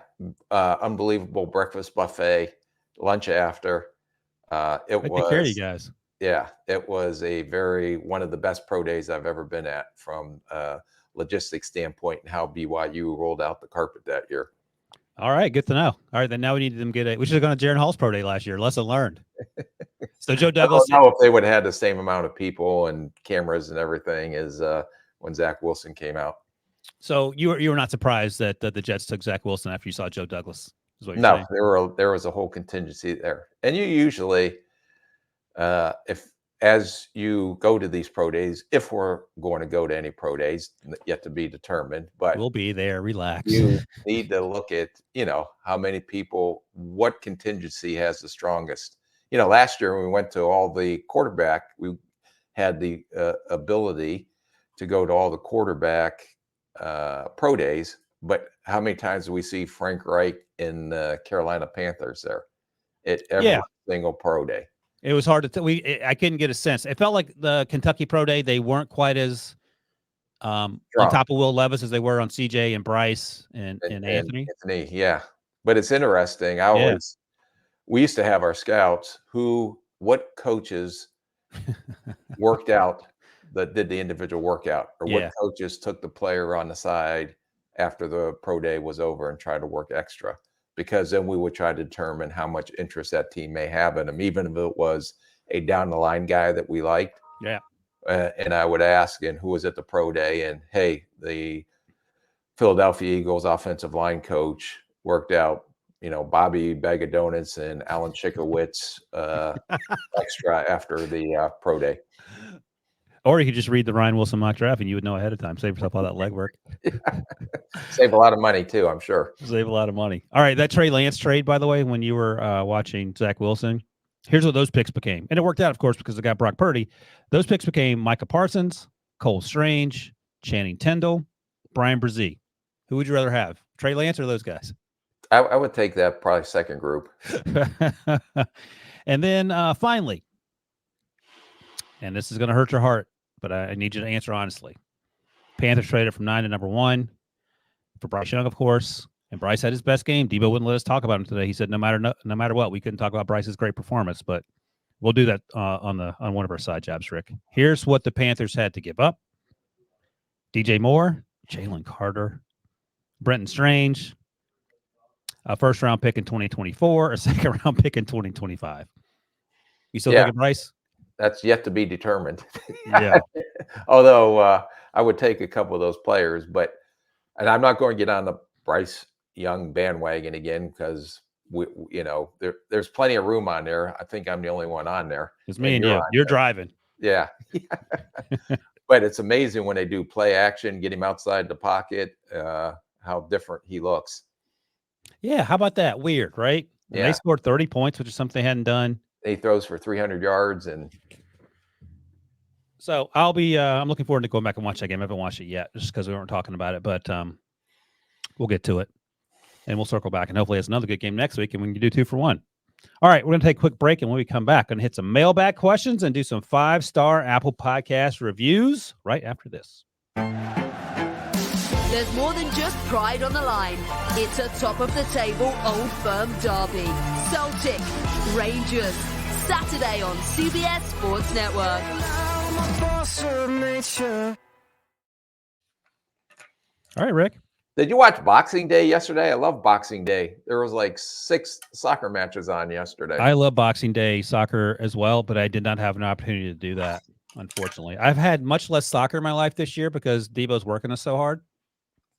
Unbelievable breakfast buffet, lunch after. It was take care of you guys. Yeah, it was one of the best pro days I've ever been at from a logistics standpoint, and how BYU rolled out the carpet that year. All right, good to know. All right, then now we need them we should have gone to Jaron Hall's pro day last year. Lesson learned. So Joe Douglas. I don't know if they would have had the same amount of people and cameras and everything as when Zach Wilson came out. So you were not surprised that the Jets took Zach Wilson after you saw Joe Douglas? Is what you're No, saying? there was a whole contingency there, and you usually, as you go to these pro days, if we're going to go to any pro days, yet to be determined, but we'll be there. Relax. You need to look at, how many people, what contingency has the strongest. Last year when we went to all the quarterback, we had the ability to go to all the quarterback pro days, but how many times do we see Frank Reich in Carolina Panthers there at every single pro day? It was hard to I couldn't get a sense. It felt like the Kentucky Pro Day, they weren't quite as on top of Will Levis as they were on CJ and Bryce and Anthony. Yeah. But it's interesting. We used to have our scouts what coaches worked out that did the individual workout, or what coaches took the player on the side after the pro day was over and tried to work extra. Because then we would try to determine how much interest that team may have in him, even if it was a down the line guy that we liked. Yeah. And I would ask, and who was at the pro day? And hey, the Philadelphia Eagles offensive line coach worked out, Bobby Bag of Donuts and Alan Chikowitz extra after the pro day. Or you could just read the Ryan Wilson mock draft and you would know ahead of time. Save yourself all that legwork. Save a lot of money too, I'm sure. Save a lot of money. All right, that Trey Lance trade, by the way, when you were watching Zach Wilson, here's what those picks became. And it worked out, of course, because they got Brock Purdy. Those picks became Micah Parsons, Cole Strange, Channing Tindall, Brian Brzee. Who would you rather have, Trey Lance or those guys? I would take that probably second group. And then finally, and this is going to hurt your heart, but I need you to answer honestly. Panthers traded from 9 to number 1 for Bryce Young, of course. And Bryce had his best game. Debo wouldn't let us talk about him today. He said no matter what, we couldn't talk about Bryce's great performance, but we'll do that on one of our side jobs, Rick. Here's what the Panthers had to give up: DJ Moore, Jalen Carter, Brenton Strange, a first-round pick in 2024, a second-round pick in 2025. You still thinking Bryce? That's yet to be determined. Yeah. Although I would take a couple of those players, and I'm not going to get on the Bryce Young bandwagon again, because there's plenty of room on there. I think I'm the only one on there. It's me and you. You're driving. Yeah. But it's amazing when they do play action, get him outside the pocket, how different he looks. Yeah. How about that? Weird, right? Yeah. They scored 30 points, which is something they hadn't done. He throws for 300 yards. And so I'm looking forward to going back and watch that game. I haven't watched it yet just because we weren't talking about it, but we'll get to it and we'll circle back, and hopefully it's another good game next week and we can do 2 for 1. All right. We're going to take a quick break, and when we come back, going to hit some mailbag questions and do some 5-star Apple Podcast reviews right after this. There's more than just pride on the line. It's a top-of-the-table Old Firm derby. Celtic, Rangers, Saturday on CBS Sports Network. All right, Rick. Did you watch Boxing Day yesterday? I love Boxing Day. There was like 6 soccer matches on yesterday. I love Boxing Day soccer as well, but I did not have an opportunity to do that, unfortunately. I've had much less soccer in my life this year because Debo's working us so hard.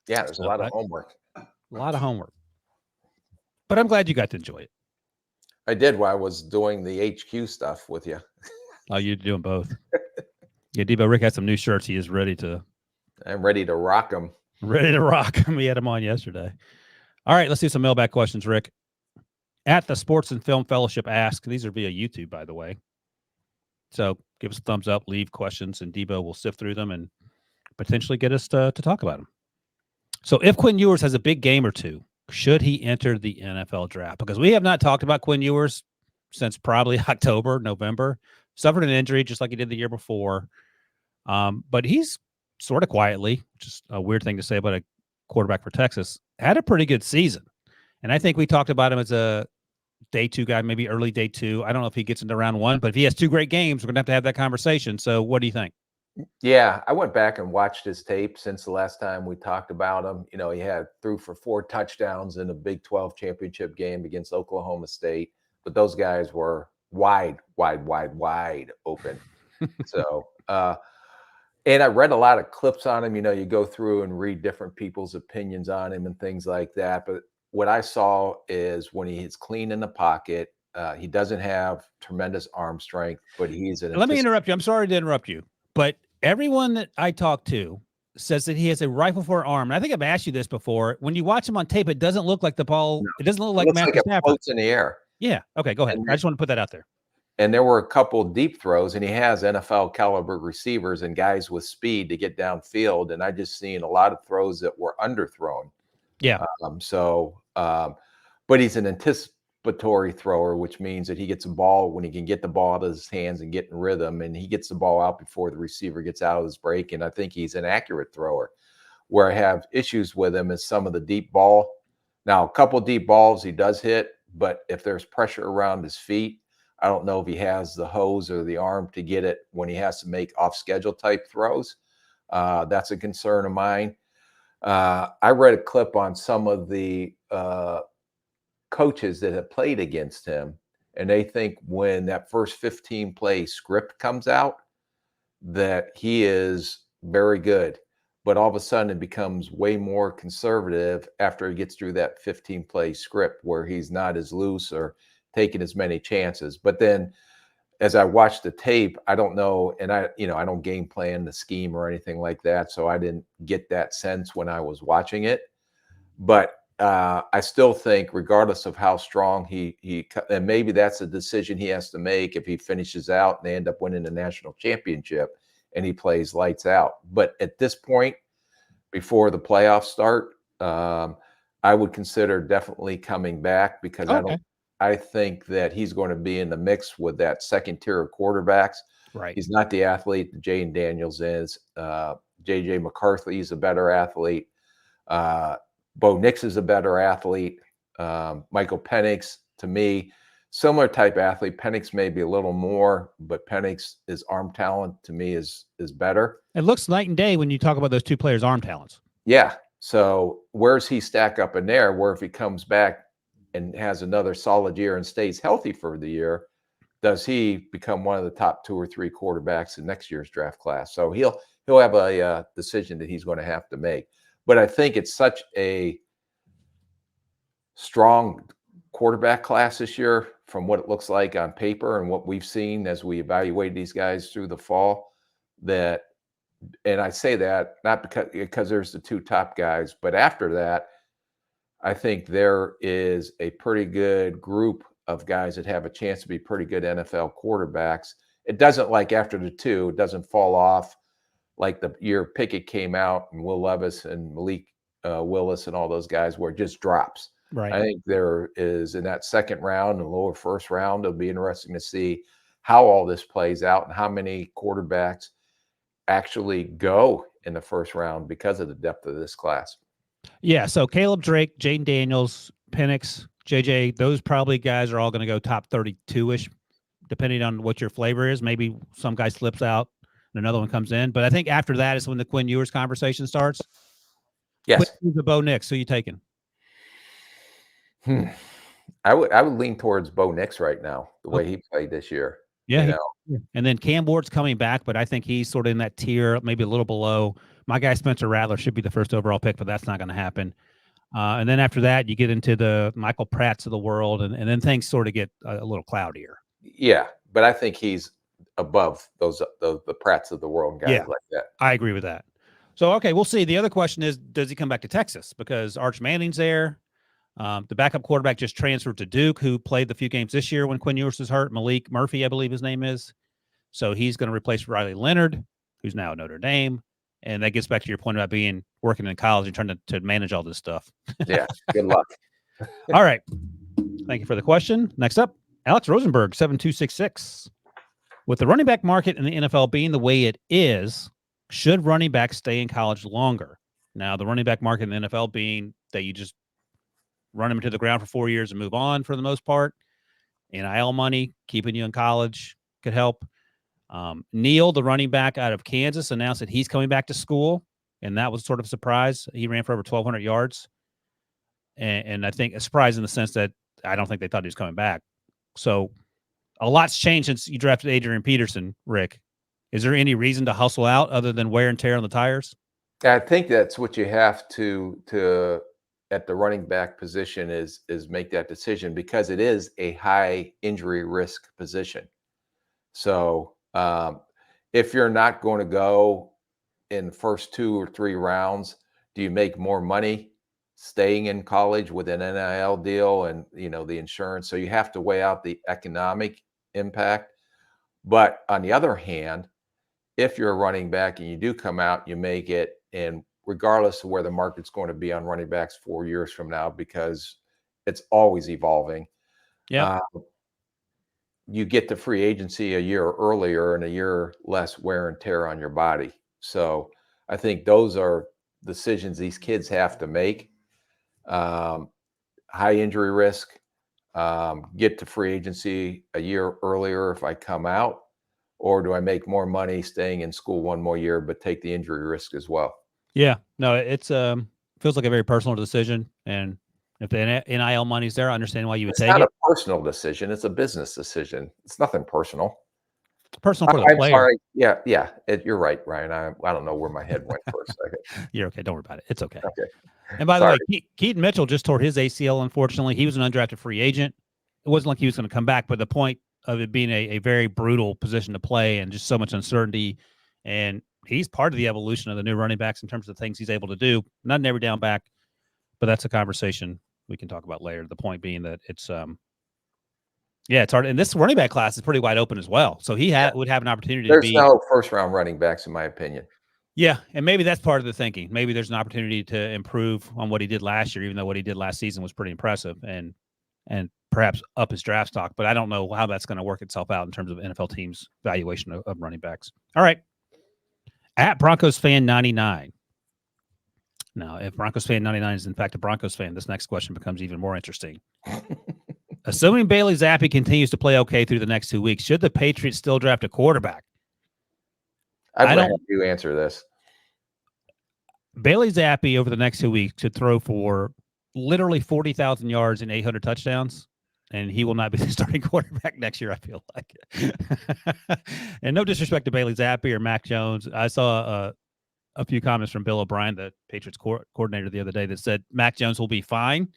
Yeah, there's a lot of homework. A lot of homework. But I'm glad you got to enjoy it. I did while I was doing the HQ stuff with you. Oh, you're doing both. Yeah, Debo, Rick has some new shirts. He is ready to rock them. Ready to rock them. We had them on yesterday. All right, let's do some mailbag questions, Rick. At the Sports and Film Fellowship Ask. These are via YouTube, by the way. So give us a thumbs up, leave questions, and Debo will sift through them and potentially get us to talk about them. So if Quinn Ewers has a big game or two, should he enter the NFL draft? Because we have not talked about Quinn Ewers since probably October, November. Suffered an injury just like he did the year before. But he's sort of quietly, which is a weird thing to say about a quarterback for Texas, had a pretty good season. And I think we talked about him as a day 2 guy, maybe early day 2. I don't know if he gets into round 1, but if he has 2 great games, we're going to have that conversation. So what do you think? Yeah, I went back and watched his tape since the last time we talked about him. You know, he threw for 4 touchdowns in a Big 12 championship game against Oklahoma State, but those guys were wide open. So, and I read a lot of clips on him. You know, you go through and read different people's opinions on him and things like that. But what I saw is when he is clean in the pocket, he doesn't have tremendous arm strength, but he's an. Let me interrupt you. I'm sorry to interrupt you, but everyone that I talk to says that he has a rifle for arm. And I think I've asked you this before. When you watch him on tape, it doesn't look like the ball. No, it doesn't look like Matthew Stafford. It floats in the air. Yeah. Okay. Go ahead. I just want to put that out there. And there were a couple deep throws, and he has NFL caliber receivers and guys with speed to get downfield. And I just seen a lot of throws that were underthrown. Yeah. But he's an anticipatory thrower, which means that he gets a ball when he can get the ball out of his hands and get in rhythm, and he gets the ball out before the receiver gets out of his break. And I think he's an accurate thrower. Where I have issues with him is some of the deep ball. Now, a couple of deep balls he does hit, but if there's pressure around his feet, I don't know if he has the hose or the arm to get it when he has to make off-schedule type throws. That's a concern of mine. I read a clip on some of the coaches that have played against him, and they think when that first 15-play script comes out that he is very good. But all of a sudden it becomes way more conservative after he gets through that 15-play script where he's not as loose or taking as many chances. But then as I watched the tape, I don't know, and I don't game plan the scheme or anything like that, so I didn't get that sense when I was watching it. But I still think, regardless of how strong he and maybe that's a decision he has to make if he finishes out and they end up winning the national championship and he plays lights out. But at this point, before the playoffs start, I would consider definitely coming back because I think that he's going to be in the mix with that second tier of quarterbacks. Right. He's not the athlete that Jayden Daniels is. J.J. McCarthy is a better athlete. Bo Nix is a better athlete. Michael Penix, to me, similar type athlete. Penix may be a little more, but Penix's arm talent to me is better. It looks night and day when you talk about those 2 players' arm talents. Yeah. So where's he stack up in there? Where if he comes back and has another solid year and stays healthy for the year, does he become one of the top 2 or 3 quarterbacks in next year's draft class? So he'll have a decision that he's going to have to make. But I think it's such a strong quarterback class this year from what it looks like on paper and what we've seen as we evaluate these guys through the fall that, and I say that not because there's the 2 top guys, but after that, I think there is a pretty good group of guys that have a chance to be pretty good NFL quarterbacks. It doesn't, like after the 2, it doesn't fall off like the year Pickett came out and Will Levis and Malik Willis and all those guys where it just drops. Right. I think there is in that second round and lower first round, it'll be interesting to see how all this plays out and how many quarterbacks actually go in the first round because of the depth of this class. Yeah, so Caleb Drake, Jayden Daniels, Penix, JJ, those probably guys are all going to go top 32-ish, depending on what your flavor is. Maybe some guy slips out and another one comes in. But I think after that is when the Quinn Ewers conversation starts. Yes. The Bo Nix, who you taking? I would lean towards Bo Nix right now, the way he played this year. Yeah. And then Cam Ward's coming back, but I think he's sort of in that tier, maybe a little below. My guy Spencer Rattler should be the first overall pick, but that's not going to happen. And then after that, you get into the Michael Pratts of the world, and then things sort of get a little cloudier. Yeah, but I think he's above the Pratts of the world guys like that. I agree with that. So, okay, we'll see. The other question is, does he come back to Texas? Because Arch Manning's there. The backup quarterback just transferred to Duke, who played the few games this year when Quinn Ewers was hurt. Malik Murphy, I believe his name is. So he's going to replace Riley Leonard, who's now at Notre Dame. And that gets back to your point about working in college and trying to manage all this stuff. Yeah, good luck. All right. Thank you for the question. Next up, Alex Rosenberg, 7266. With the running back market in the NFL being the way it is, should running backs stay in college longer? Now, the running back market in the NFL being that you just run them into the ground for 4 years and move on for the most part. NIL money, keeping you in college could help. Neal, the running back out of Kansas, announced that he's coming back to school, and that was sort of a surprise. He ran for over 1,200 yards, and I think a surprise in the sense that I don't think they thought he was coming back. So a lot's changed since you drafted Adrian Peterson, Rick. Is there any reason to hustle out other than wear and tear on the tires? I think that's what you have to at the running back position is make that decision, because it is a high injury risk position. So if you're not going to go in the first 2 or 3 rounds, do you make more money staying in college with an NIL deal and, the insurance? So you have to weigh out the economic impact. But on the other hand, if you're a running back and you do come out, you make it, and regardless of where the market's going to be on running backs 4 years from now, because it's always evolving. Yeah. You get to free agency a year earlier and a year less wear and tear on your body. So I think those are decisions these kids have to make. High injury risk, get to free agency a year earlier if I come out, or do I make more money staying in school 1 more year, but take the injury risk as well? Yeah, no, it's feels like a very personal decision, and if the NIL money's there, I understand why you would take it. It's not a personal decision; it's a business decision. It's nothing personal. It's personal for the player. Sorry. Yeah. You're right, Ryan. I don't know where my head went for a second. You're okay. Don't worry about it. It's okay. Okay. And by the way, Keaton Mitchell just tore his ACL. Unfortunately, he was an undrafted free agent. It wasn't like he was going to come back, but the point of it being a very brutal position to play and just so much uncertainty, and he's part of the evolution of the new running backs in terms of the things he's able to do. Not an every down back, but that's a conversation we can talk about later. The point being that it's it's hard, and this running back class is pretty wide open as well. So he would have an opportunity. There's no first round running backs, in my opinion. Yeah, and maybe that's part of the thinking. Maybe there's an opportunity to improve on what he did last year, even though what he did last season was pretty impressive, and perhaps up his draft stock. But I don't know how that's going to work itself out in terms of NFL teams' valuation of running backs. All right. At Broncos fan 99. Now, if Broncos fan 99 is in fact a Broncos fan, this next question becomes even more interesting. Assuming Bailey Zappi continues to play okay through the next 2 weeks, should the Patriots still draft a quarterback? I'd let you answer this. Bailey Zappi over the next 2 weeks should throw for literally 40,000 yards and 800 touchdowns, and he will not be the starting quarterback next year, I feel like. And no disrespect to Bailey Zappi or Mac Jones. I saw a few comments from Bill O'Brien, the Patriots coordinator, the other day that said Mac Jones will be fine.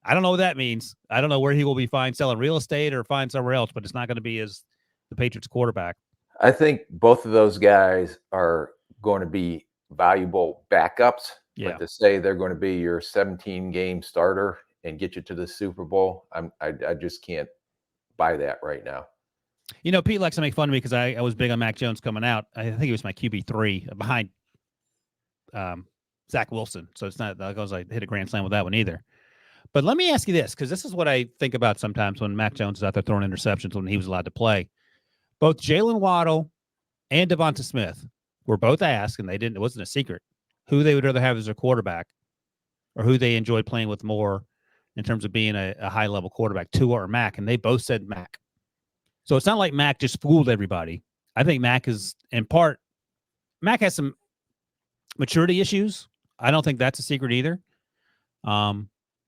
I don't know what that means. I don't know where he will be fine selling real estate or fine somewhere else, but it's not going to be as the Patriots quarterback. I think both of those guys are going to be valuable backups. Yeah. But to say they're going to be your 17-game starter and get you to the Super Bowl, I just can't buy that right now. Pete likes to make fun of me because I was big on Mac Jones coming out. I think he was my QB3 behind Zach Wilson. So it's not like I hit a grand slam with that one either. But let me ask you this, because this is what I think about sometimes when Mac Jones is out there throwing interceptions when he was allowed to play. Both Jalen Waddle and Devonta Smith were both asked, and it wasn't a secret, who they would rather have as their quarterback or who they enjoyed playing with more in terms of being a high-level quarterback, Tua or Mac, and they both said Mac. So it's not like Mac just fooled everybody. I think Mac has some maturity issues. I don't think that's a secret either.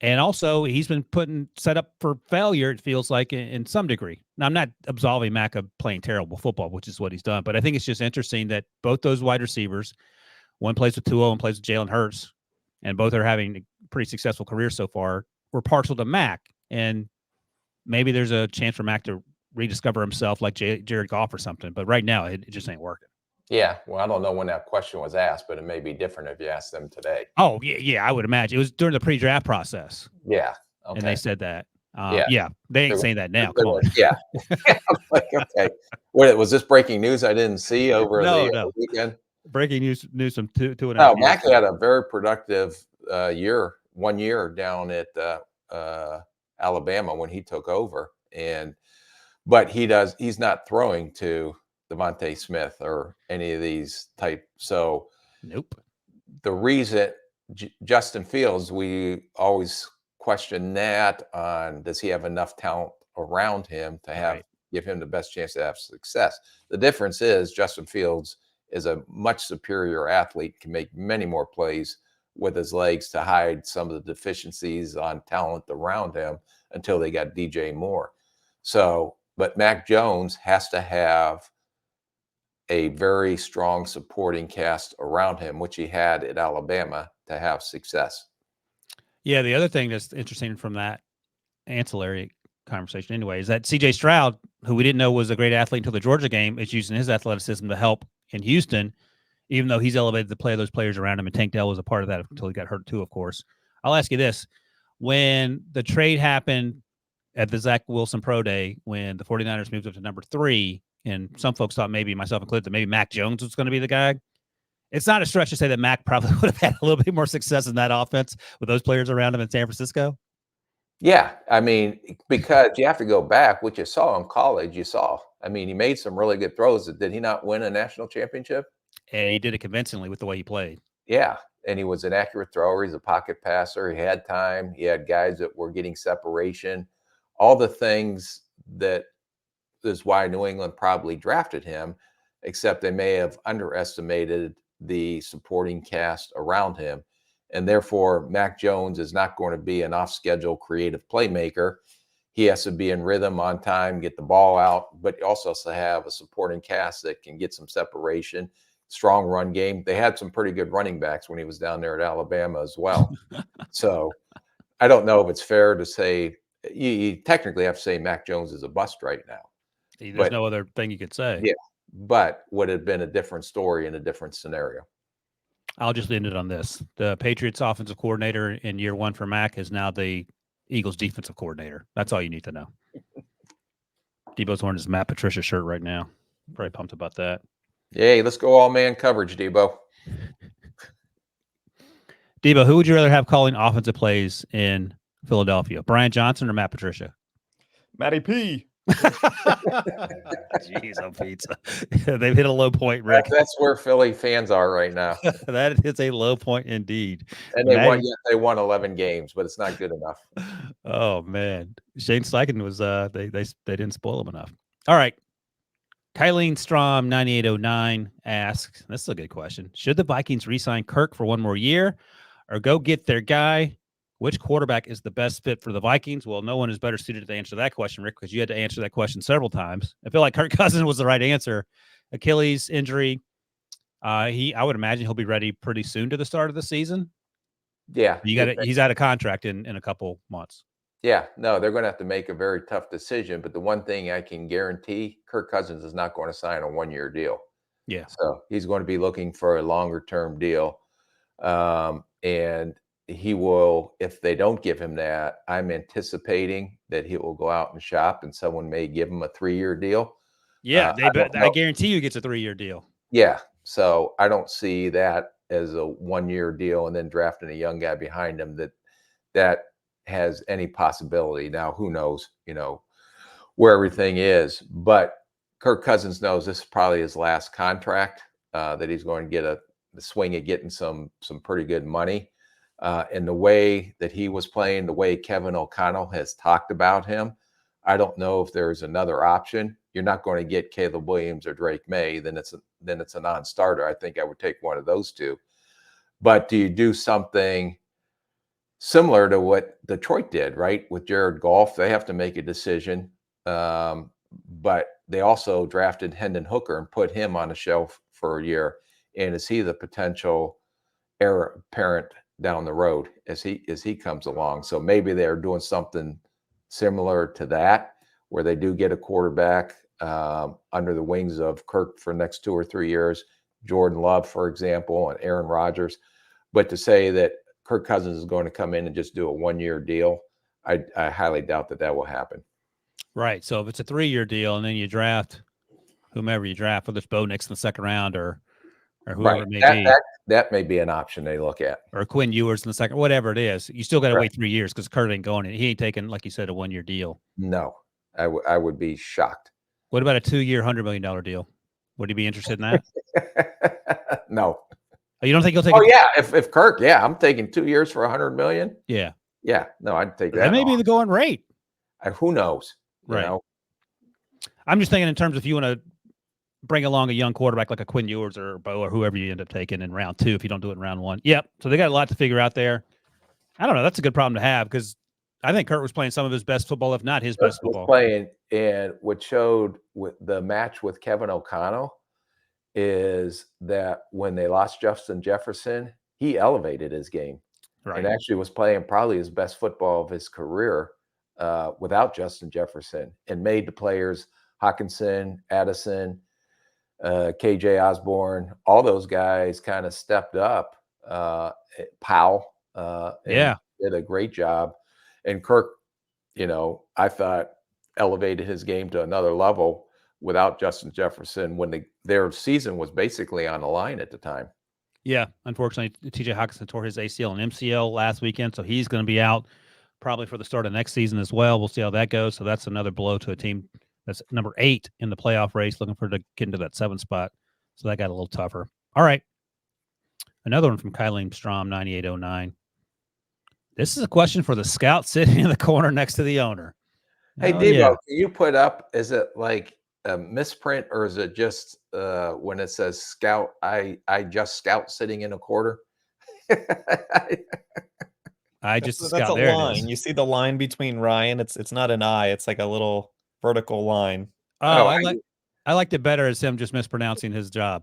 And also, he's been set up for failure, it feels like, in some degree. Now, I'm not absolving Mac of playing terrible football, which is what he's done, but I think it's just interesting that both those wide receivers, one plays with Tua, one plays with Jalen Hurts, and both are having pretty successful career so far, were partial to Mac. And maybe there's a chance for Mac to rediscover himself like Jared Goff or something. But right now, it just ain't working. Yeah. Well, I don't know when that question was asked, but it may be different if you ask them today. Oh, yeah, I would imagine. It was during the pre-draft process. Yeah. Okay. And they said that. Yeah. They ain't saying that now. Come on. Yeah. I'm like, okay. What was this breaking news I didn't see over the weekend? Breaking news from two and a half No, years Mac ago. had a very productive 1 year down at Alabama when he took over, but he's not throwing to Devontae Smith or any of these type. So nope. The reason Justin Fields, we always question that on, does he have enough talent around him to give him the best chance to have success? The difference is Justin Fields is a much superior athlete, can make many more plays with his legs to hide some of the deficiencies on talent around him until they got DJ Moore. So, but Mac Jones has to have a very strong supporting cast around him, which he had at Alabama, to have success. Yeah, the other thing that's interesting from that ancillary conversation anyway is that CJ Stroud, who we didn't know was a great athlete until the Georgia game, is using his athleticism to help in Houston, even though he's elevated the play of those players around him, and Tank Dell was a part of that until he got hurt too, of course. I'll ask you this. When the trade happened at the Zach Wilson Pro Day, when the 49ers moved up to number 3, and some folks thought, maybe myself included, that maybe Mac Jones was going to be the guy, it's not a stretch to say that Mac probably would have had a little bit more success in that offense with those players around him in San Francisco. Yeah, I mean, because you have to go back, what you saw in college, I mean, he made some really good throws. Did he not win a national championship? And he did it convincingly with the way he played. Yeah, and he was an accurate thrower. He's a pocket passer. He had time. He had guys that were getting separation. All the things that is why New England probably drafted him, except they may have underestimated the supporting cast around him. And therefore, Mac Jones is not going to be an off-schedule creative playmaker. He has to be in rhythm, on time, get the ball out, but also has to have a supporting cast that can get some separation, strong run game. They had some pretty good running backs when he was down there at Alabama as well. So I don't know if it's fair to say, you technically have to say Mac Jones is a bust right now. There's no other thing you could say. Yeah, but would have been a different story in a different scenario. I'll just end it on this. The Patriots offensive coordinator in year 1 for Mac is now the Eagles defensive coordinator. That's all you need to know. Debo's wearing his Matt Patricia shirt right now. Probably pumped about that. Yay, let's go all man coverage, Debo. Debo, who would you rather have calling offensive plays in Philadelphia? Brian Johnson or Matt Patricia? Matty P. Jeez, on pizza. They've hit a low point, Rick. That's where Philly fans are right now. That is a low point indeed. And they won 11 games, but it's not good enough. Oh man, Shane Steichen was they didn't spoil him enough. All right. Kylene Strom 9809 asks, this is a good question. Should the Vikings re-sign Kirk for one more year or go get their guy? Which quarterback is the best fit for the Vikings? Well, no one is better suited to answer that question, Rick, because you had to answer that question several times. I feel like Kirk Cousins was the right answer. Achilles injury. I would imagine he'll be ready pretty soon to the start of the season. Yeah. He's out of contract in a couple months. Yeah, no, they're going to have to make a very tough decision. But the one thing I can guarantee, Kirk Cousins is not going to sign a 1-year deal. Yeah. So he's going to be looking for a longer-term deal. And he will, if they don't give him that, I'm anticipating that he will go out and shop and someone may give him a 3-year deal. Yeah, I guarantee you he gets a 3-year deal. Yeah. So I don't see that as a 1-year deal and then drafting a young guy behind him that has any possibility. Now, who knows, where everything is, but Kirk Cousins knows this is probably his last contract, that he's going to get the swing at getting some pretty good money. And the way that he was playing, the way Kevin O'Connell has talked about him, I don't know if there's another option. You're not going to get Caleb Williams or Drake May, then it's a non-starter. I think I would take one of those two. But do you do something similar to what Detroit did, right? With Jared Goff, they have to make a decision. But they also drafted Hendon Hooker and put him on the shelf for a year. And is he the potential heir apparent down the road as he comes along. So maybe they're doing something similar to that, where they do get a quarterback under the wings of Kirk for the next 2 or 3 years, Jordan Love, for example, and Aaron Rodgers. But to say that Kirk Cousins is going to come in and just do a 1-year deal, I highly doubt that will happen. Right. So if it's a 3-year deal and then you draft whomever you draft, whether it's Bo Nix in the second round or whoever it may be. That may be an option they look at. Or Quinn Ewers in the second, whatever it is. You still got to wait 3 years because Kurt ain't going. He ain't taking, like you said, a 1-year deal. No, I would be shocked. What about a 2-year, $100 million deal? Would he be interested in that? No. Oh, you don't think he'll take? Oh, yeah. If Kirk, yeah, I'm taking 2 years for $100 million. Yeah. Yeah. No, I'd take that. That may be the going rate. Who knows? You right. know? I'm just thinking in terms of if you want to bring along a young quarterback like a Quinn Ewers or Bo or whoever you end up taking in round 2 if you don't do it in round 1. Yep. So they got a lot to figure out there. I don't know. That's a good problem to have because I think Kurt was playing some of his best football, if not his best football. Playing, and what showed with the match with Kevin O'Connell is that when they lost Justin Jefferson, he elevated his game. Right. And actually was playing probably his best football of his career without Justin Jefferson, and made the players Hawkinson, Addison, KJ Osborne, all those guys kind of stepped up. Powell, did a great job. And Kirk, I thought elevated his game to another level without Justin Jefferson when their season was basically on the line at the time. Yeah, unfortunately, TJ Hawkinson tore his ACL and MCL last weekend, so he's going to be out probably for the start of next season as well. We'll see how that goes. So that's another blow to a team that's number 8 in the playoff race, looking for to get into that 7th spot. So that got a little tougher. All right. Another one from Kylene Strom, 9809. This is a question for the scout sitting in the corner next to the owner. Hey, Devo, can you put up, is it like a misprint or is it just when it says scout, I just scout sitting in a quarter? I just that's scout. A there line. You see the line between Ryan. It's not an I. It's like a little vertical line. Oh, I liked it better as him just mispronouncing his job.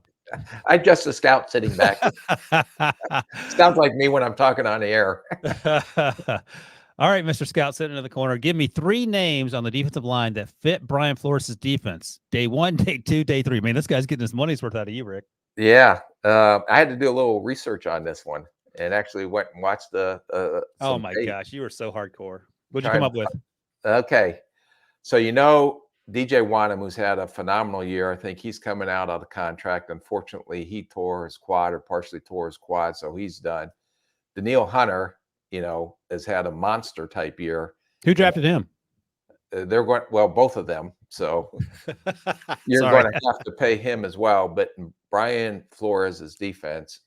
I just a scout sitting back. Sounds like me when I'm talking on the air. All right, Mr. Scout sitting in the corner. Give me 3 names on the defensive line that fit Brian Flores' defense. Day 1, day 2, day 3. Man, this guy's getting his money's worth out of you, Rick. Yeah. I had to do a little research on this one and actually went and watched the oh my gosh, you were so hardcore. What'd you come up with? Okay. So DJ Wanham, who's had a phenomenal year. I think he's coming out of the contract. Unfortunately, he tore his quad or partially tore his quad, so he's done. Daniil Hunter, has had a monster type year. Who drafted him? They're going, well, both of them. So you're going to have to pay him as well. But Brian Flores' defense,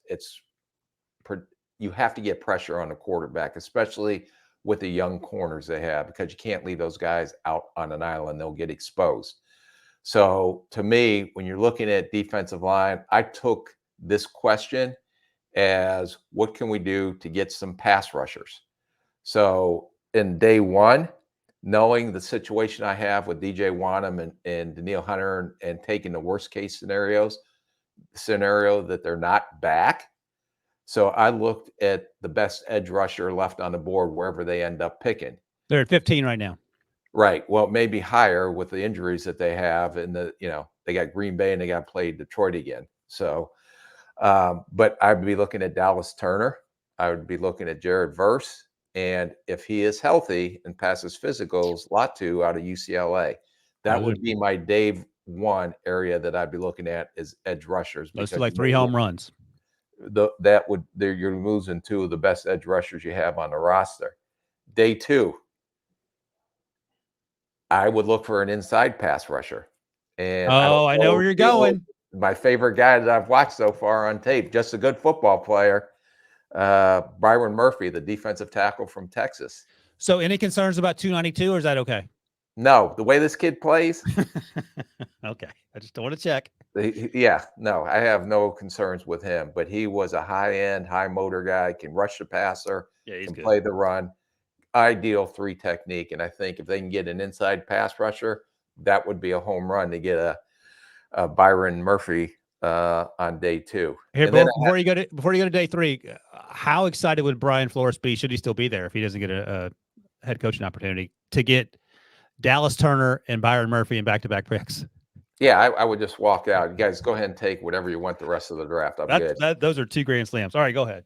you have to get pressure on the quarterback, especially with the young corners they have, because you can't leave those guys out on an island. They'll get exposed. So to me, when you're looking at defensive line, I took this question as what can we do to get some pass rushers? So in day 1, knowing the situation I have with DJ Wanham and Daniil Hunter and taking the worst case scenario that they're not back. So I looked at the best edge rusher left on the board wherever they end up picking. They're at 15 right now. Right. Well, maybe higher with the injuries that they have, and they got Green Bay and they got to play Detroit again. So, but I'd be looking at Dallas Turner. I would be looking at Jared Verse, and if he is healthy and passes physicals, Latu out of UCLA, that would be my day 1 area that I'd be looking at is edge rushers. Those are like 3 home runs. You're losing 2 of the best edge rushers you have on the roster. Day 2, I would look for an inside pass rusher. And I know where you're going. My favorite guy that I've watched so far on tape, just a good football player, Byron Murphy, the defensive tackle from Texas. So any concerns about 292, or is that okay? No, the way this kid plays. Okay. I just don't want to check. No, I have no concerns with him, but he was a high-end, high-motor guy, can rush the passer, can play the run, ideal 3 technique. And I think if they can get an inside pass rusher, that would be a home run to get a Byron Murphy on day 2. Here, And then before you go to day 3, how excited would Brian Flores be, should he still be there, if he doesn't get a head coaching opportunity, to get Dallas Turner and Byron Murphy in back-to-back picks? Yeah, I would just walk out. You guys, go ahead and take whatever you want the rest of the draft. I'm good. Those are 2 grand slams. All right, go ahead.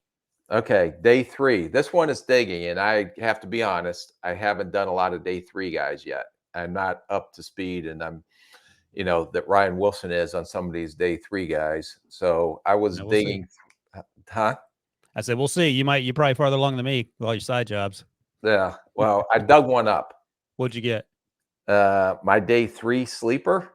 Okay, day 3. This one is digging, and I have to be honest, I haven't done a lot of day 3 guys yet. I'm not up to speed, and I'm, that Ryan Wilson is on some of these day 3 guys. So I was digging. Huh? I said, we'll see. You're probably farther along than me with all your side jobs. Yeah. Well, I dug one up. What'd you get? My day 3 sleeper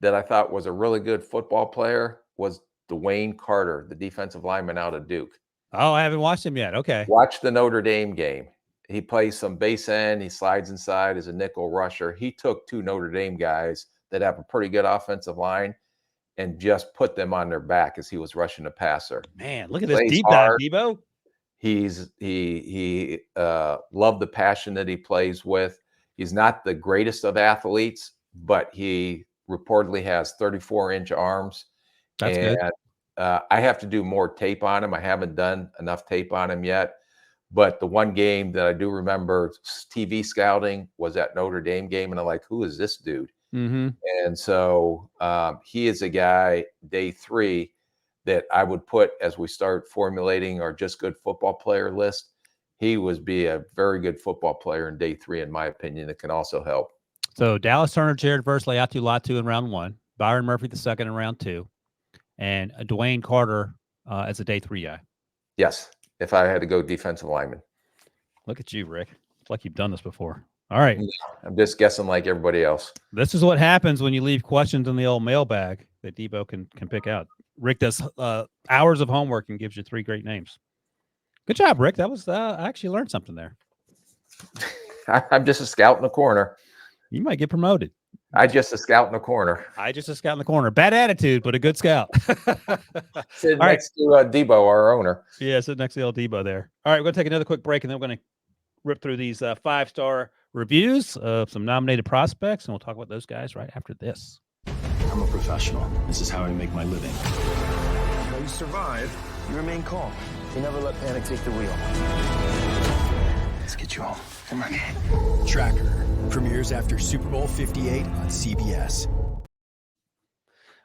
that I thought was a really good football player was Dwayne Carter, the defensive lineman out of Duke. Oh, I haven't watched him yet. Okay. Watch the Notre Dame game. He plays some base end. He slides inside as a nickel rusher. He took 2 Notre Dame guys that have a pretty good offensive line and just put them on their back as he was rushing the passer. Man, look at this deep dive, Debo. He loved the passion that he plays with. He's not the greatest of athletes, but he reportedly has 34-inch arms. That's good. I have to do more tape on him. I haven't done enough tape on him yet. But the one game that I do remember TV scouting was that Notre Dame game. And I'm like, who is this dude? Mm-hmm. And so he is a guy, day 3, that I would put as we start formulating our just good football player list. He would be a very good football player in day 3, in my opinion. That can also help. So Dallas Turner, Jared Verse, Leatu Latu in round 1, Byron Murphy the second in round 2, and Dwayne Carter as a day 3 guy. Yes, if I had to go defensive lineman. Look at you, Rick. It's like you've done this before. All right. I'm just guessing like everybody else. This is what happens when you leave questions in the old mailbag that Debo can pick out. Rick does hours of homework and gives you 3 great names. Good job, Rick. That was I actually learned something there. I'm just a scout in the corner. You might get promoted. I just a scout in the corner. Bad attitude, but a good scout. Sitting next to Debo, our owner. Yeah, sitting next to the old Debo there. All right, we're going to take another quick break, and then we're going to rip through these 5-star reviews of some nominated prospects, and we'll talk about those guys right after this. I'm a professional. This is how I make my living. Now you survive. You remain calm. You never let panic take the wheel. Let's get you home. Come on. Tracker premieres after Super Bowl 58 on CBS.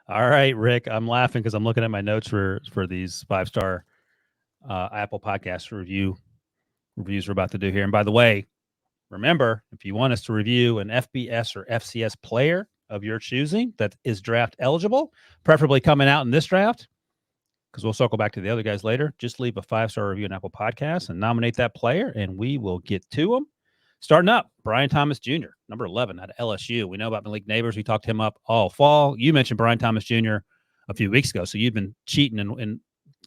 All right, Rick, I'm laughing because I'm looking at my notes for these 5-star Apple Podcast reviews we're about to do here. And by the way, remember, if you want us to review an FBS or FCS player of your choosing that is draft eligible, preferably coming out in this draft, because we'll circle back to the other guys later, just leave a 5-star review on Apple Podcasts and nominate that player, and we will get to them. Starting up, Brian Thomas Jr., number 11 out of LSU. We know about Malik Neighbors. We talked him up all fall. You mentioned Brian Thomas Jr. a few weeks ago, so you've been cheating and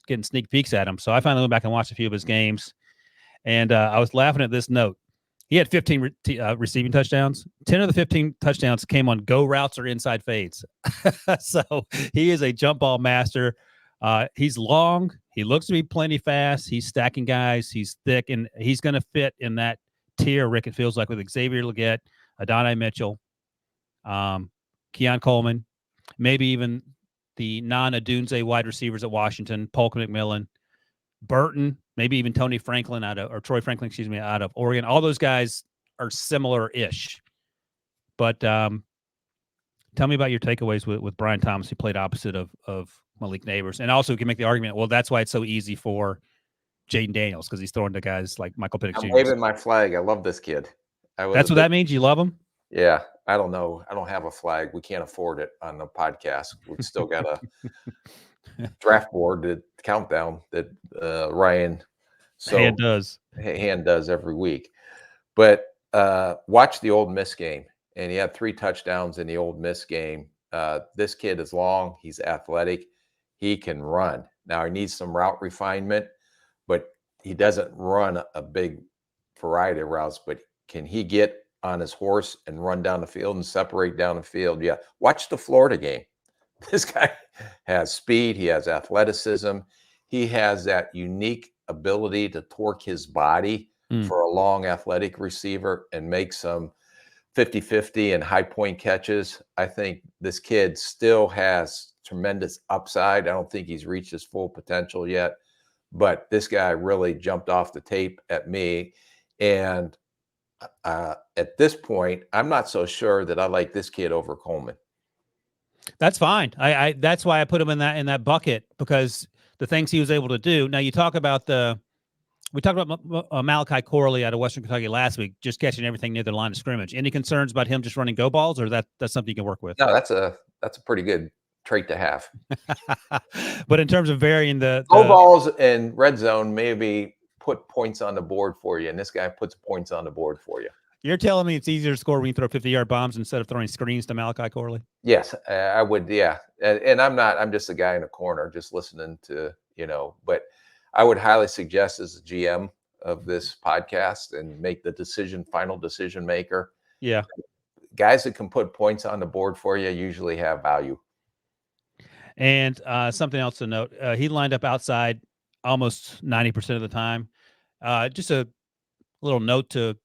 getting sneak peeks at him. So I finally went back and watched a few of his games, and I was laughing at this note. He had 15 receiving touchdowns. 10 of the 15 touchdowns came on go routes or inside fades. So he is a jump ball master. He's long. He looks to be plenty fast. He's stacking guys. He's thick, and he's going to fit in that tier, Rick, it feels like, with Xavier Legette, Adonai Mitchell, Keon Coleman, maybe even the non-Adunze wide receivers at Washington, Polk McMillan, Burton, maybe even Troy Franklin out of Oregon. All those guys are similar-ish. But tell me about your takeaways with Brian Thomas, who played opposite of Malik Neighbors. And also, you can make the argument, well, that's why it's so easy for Jaden Daniels, because he's throwing to guys like Michael Penix Jr. I'm waving my flag. I love this kid. That's what that means? You love him? Yeah. I don't know. I don't have a flag. We can't afford it on the podcast. We still got a draft board, the countdown that Ryan Hand does every week. But watch the Ole Miss game, and he had 3 touchdowns in the Ole Miss game. This kid is long. He's athletic. He can run. Now, he needs some route refinement, but he doesn't run a big variety of routes. But can he get on his horse and run down the field and separate down the field? Yeah. Watch the Florida game. This guy has speed. He has athleticism. He has that unique ability to torque his body for a long athletic receiver and make some 50-50 and high point catches. I think this kid still has tremendous upside. I don't think he's reached his full potential yet, but this guy really jumped off the tape at me. And at this point, I'm not so sure that I like this kid over Coleman. That's fine. I that's why I put him in that bucket, because the things he was able to do. Now you talk about we talked about Malachi Corley out of Western Kentucky last week, just catching everything near the line of scrimmage. Any concerns about him just running go balls, or that's something you can work with? No, that's a pretty good trait to have. But in terms of varying the go balls and red zone, maybe put points on the board for you, and this guy puts points on the board for you. You're telling me it's easier to score when you throw 50-yard bombs instead of throwing screens to Malachi Corley? Yes, I would. Yeah, and I'm just a guy in a corner, just listening to But I would highly suggest, as a GM of this podcast and make the final decision maker. Yeah, guys that can put points on the board for you usually have value. And something else to note: he lined up outside almost 90% of the time. Just a little note to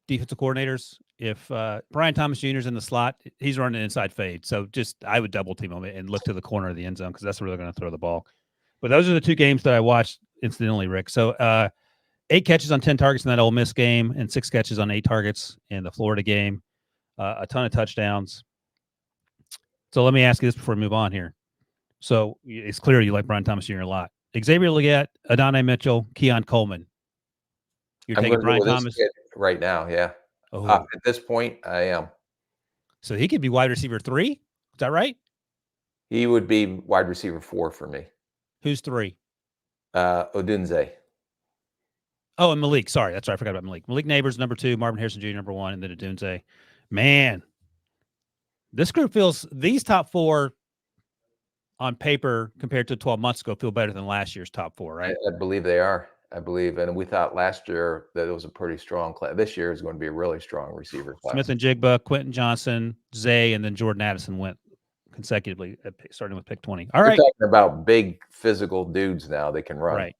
defensive coordinators: if Brian Thomas Jr. is in the slot, he's running an inside fade. So I would double team him and look to the corner of the end zone, because that's where they're going to throw the ball. But those are the two games that I watched incidentally, Rick. So 8 catches on 10 targets in that Ole Miss game, and 6 catches on 8 targets in the Florida game. A ton of touchdowns. So let me ask you this before we move on here. So it's clear you like Brian Thomas Jr. a lot. Xavier Legette, Adonai Mitchell, Keon Coleman. You're taking Brian Thomas right now, yeah. Oh. At this point, I am. So he could be wide receiver 3. Is that right? He would be wide receiver 4 for me. Who's 3? Odunze. Oh, and Malik. Sorry, that's right. I forgot about Malik. Malik Neighbors, number 2. Marvin Harrison Jr., number 1, and then Odunze. Man, this group feels these top 4 on paper compared to 12 months ago feel better than last year's top 4, right? I believe they are. I believe, and we thought last year that it was a pretty strong class. This year is going to be a really strong receiver class. Smith and Jigba, Quentin Johnson, Zay, and then Jordan Addison went consecutively, starting with pick 20. All right. We're talking about big physical dudes now that can run. Right.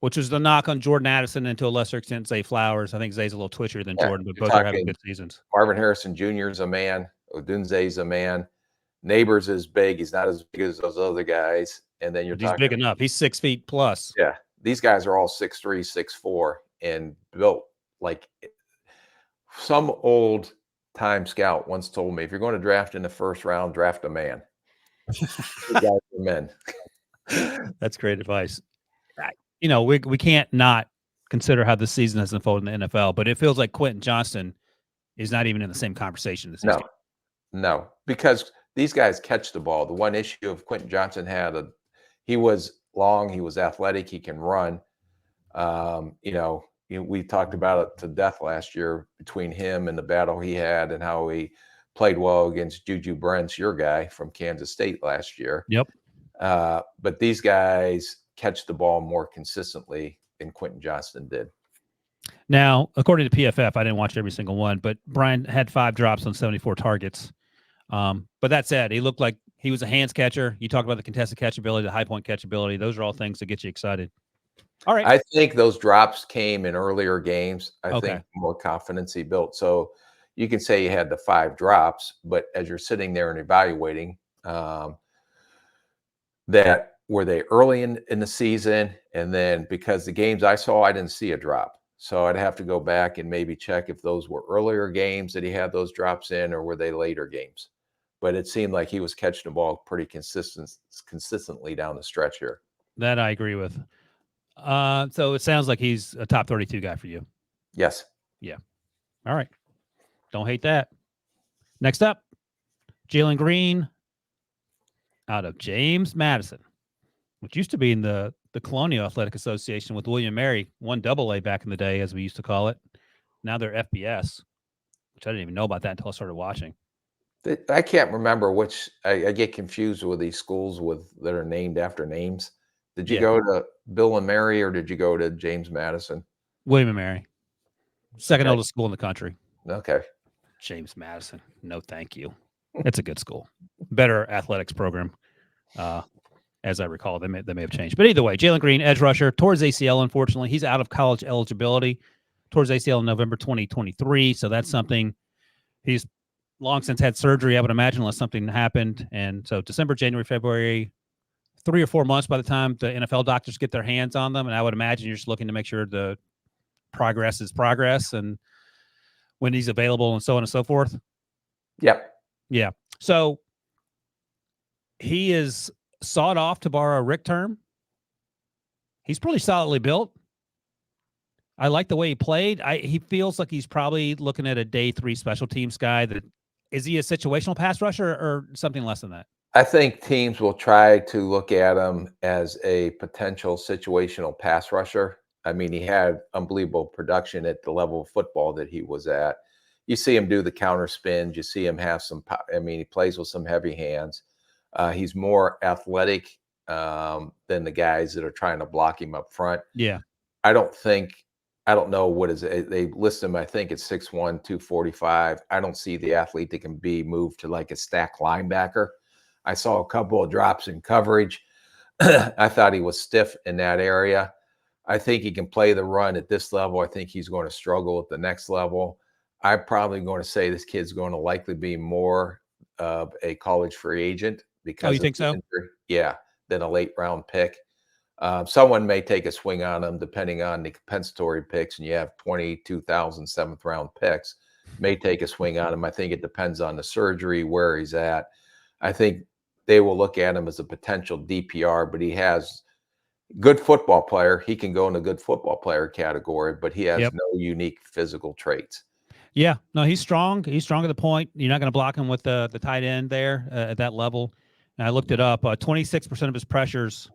Which was the knock on Jordan Addison, and to a lesser extent, Zay Flowers. I think Zay's a little twitchier than Jordan, but both are having good seasons. Marvin Harrison Jr. is a man. Odunze's a man. Neighbors is big. He's not as big as those other guys. And then he's big enough. He's 6 feet plus. Yeah. These guys are all 6'3", 6'4", and built like some old time scout once told me, if you're going to draft in the first round, draft a man. These guys are men. That's great advice. We can't not consider how this season has unfolded in the NFL, but it feels like Quentin Johnston is not even in the same conversation this season. No, because these guys catch the ball. The one issue of Quentin Johnston he was long, he was athletic, he can run. We talked about it to death last year between him and the battle he had and how he played well against Juju Brents, your guy from Kansas State last year. Yep. But these guys catch the ball more consistently than Quentin Johnston did. Now, according to PFF, I didn't watch every single one, but Brian had 5 drops on 74 targets. But that said, he looked like he was a hands catcher. You talked about the contested catchability, the high point catchability. Those are all things that get you excited. All right. I think those drops came in earlier games. I think more confidence he built. So you can say he had the 5 drops, but as you're sitting there and evaluating, that were they early in the season? And then because the games I saw, I didn't see a drop. So I'd have to go back and maybe check if those were earlier games that he had those drops in, or were they later games. But it seemed like he was catching the ball pretty consistently down the stretch here. That I agree with. So it sounds like he's a top 32 guy for you. Yes. Yeah. All right. Don't hate that. Next up, Jalen Green out of James Madison, which used to be in the Colonial Athletic Association with William Mary, 1AA back in the day, as we used to call it. Now they're FBS, which I didn't even know about that until I started watching. I can't remember which. I get confused with these schools that are named after names. Did you go to Bill and Mary, or did you go to James Madison? William and Mary. Second oldest school in the country. Okay. James Madison. No, thank you. It's a good school. Better athletics program. As I recall, they may have changed. But either way, Jalen Green, edge rusher, towards ACL, unfortunately. He's out of college eligibility towards ACL in November 2023. So that's something he's long since had surgery, I would imagine, unless something happened. And so December, January, February, 3 or 4 months by the time the NFL doctors get their hands on them. And I would imagine you're just looking to make sure the progress is progress and when he's available and so on and so forth. Yep. Yeah. So he is sawed off, to borrow a Rick term. He's pretty solidly built. I like the way he played. He feels like he's probably looking at a day 3 special teams guy. Is he a situational pass rusher or something less than that? I think teams will try to look at him as a potential situational pass rusher. I mean, he had unbelievable production at the level of football that he was at. You see him do the counter spins. You see him have some, he plays with some heavy hands. He's more athletic than the guys that are trying to block him up front. Yeah. I don't know what is it. They list him, I think it's 6'1", 245. I don't see the athlete that can be moved to like a stack linebacker. I saw a couple of drops in coverage. I thought he was stiff in that area. I think he can play the run at this level. I think he's going to struggle at the next level. I'm probably going to say this kid's going to likely be more of a college free agent because you think so? injury, yeah, than a late round pick. Someone may take a swing on him depending on the compensatory picks, and you have 22,000 7th round picks. May take a swing on him. I think it depends on the surgery, where he's at. I think they will look at him as a potential DPR, but he has good football player. He can go in the good football player category, but he has no unique physical traits. Yeah, no, he's strong. He's strong at the point. You're not going to block him with the tight end there at that level. And I looked it up. 26% of his pressures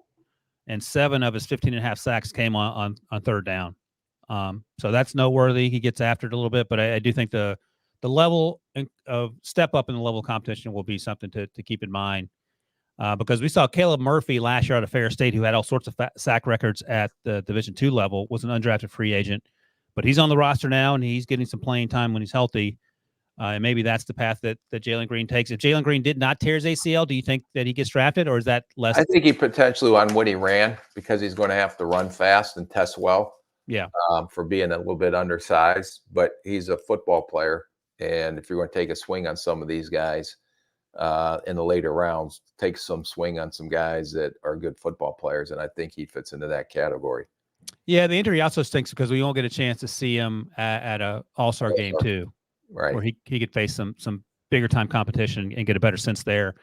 and 7 of his 15.5 sacks came on third down. So that's noteworthy. He gets after it a little bit, but I do think the level of step up in the level of competition will be something to keep in mind. Because we saw Caleb Murphy last year out of Fair State, who had all sorts of sack records at the Division II level, was an undrafted free agent, but he's on the roster now and he's getting some playing time when he's healthy. And maybe that's the path that Jalen Green takes. If Jalen Green did not tear his ACL, do you think that he gets drafted, or is that less? I think he potentially on what he ran, because he's going to have to run fast and test well. Yeah. For being a little bit undersized, but he's a football player. And if you're going to take a swing on some of these guys in the later rounds, take some swing on some guys that are good football players. And I think he fits into that category. Yeah. The injury also stinks because we won't get a chance to see him at a all-star game too. Right. Where he could face some bigger time competition and get a better sense there.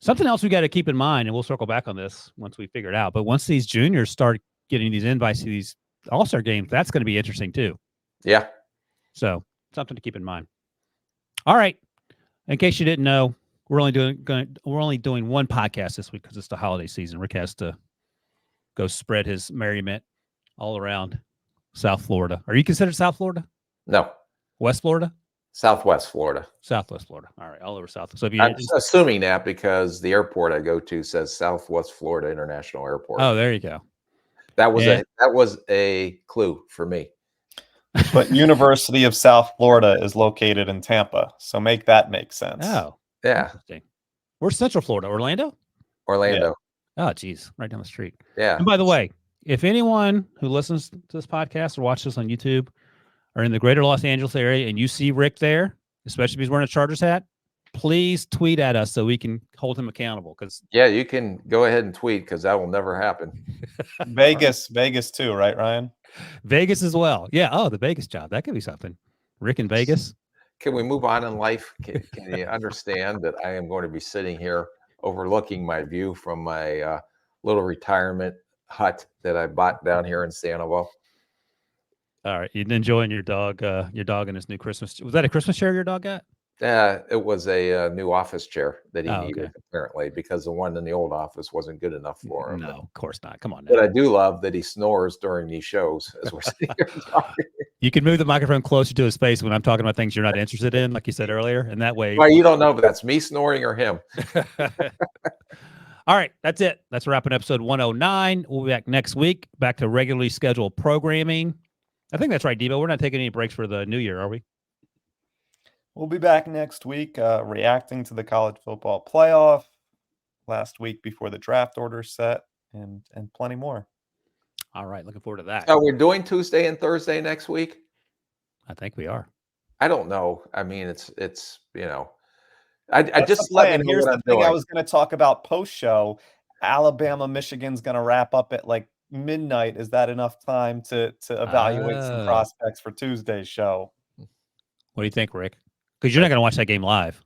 Something else we got to keep in mind, and we'll circle back on this once we figure it out, but once these juniors start getting these invites to these all-star games, that's going to be interesting too. Yeah. So something to keep in mind. All right. In case you didn't know, we're only doing one podcast this week because it's the holiday season. Rick has to go spread his merriment all around South Florida. Are you considered South Florida? No. West Florida? Southwest Florida. Southwest Florida. All right, all over South. So if I'm assuming that because the airport I go to says Southwest Florida International Airport. Oh, there you go. That was a clue for me. But University of South Florida is located in Tampa, so make that make sense. Oh, yeah. Where's Central Florida? Orlando? Orlando. Yeah. Oh, geez, right down the street. Yeah. And by the way, if anyone who listens to this podcast or watches this on YouTube are in the greater Los Angeles area and you see Rick there, especially if he's wearing a Chargers hat, please tweet at us so we can hold him accountable. Because yeah, you can go ahead and tweet because that will never happen. Vegas too, right, Ryan? Vegas as well. Yeah. Oh, the Vegas job. That could be something. Rick in Vegas. Can we move on in life? Can you understand that I am going to be sitting here overlooking my view from my little retirement hut that I bought down here in Sandoval? All right. You're enjoying your dog and his new Christmas. Was that a Christmas chair your dog got? Yeah, it was a new office chair that he needed, okay. apparently, because the one in the old office wasn't good enough for him. No, of course not. Come on now. But I do love that he snores during these shows as we're sitting here talking. You can move the microphone closer to his face when I'm talking about things you're not interested in, like you said earlier, and that way. Well, you don't know if that's me snoring or him. All right, that's it. That's wrapping episode 109. We'll be back next week, back to regularly scheduled programming. I think that's right, Debo. We're not taking any breaks for the new year, are we? We'll be back next week reacting to the college football playoff, last week before the draft order set, and plenty more. All right, looking forward to that. So we're doing Tuesday and Thursday next week? I think we are. I don't know. I mean, it's I That's just the let me plan. know Here's what the I'm thing I doing. was going to talk about post show. Alabama, Michigan's going to wrap up at like midnight. Is that enough time to evaluate some Oh. prospects for Tuesday's show? What do you think, Rick? Because you're not going to watch that game live.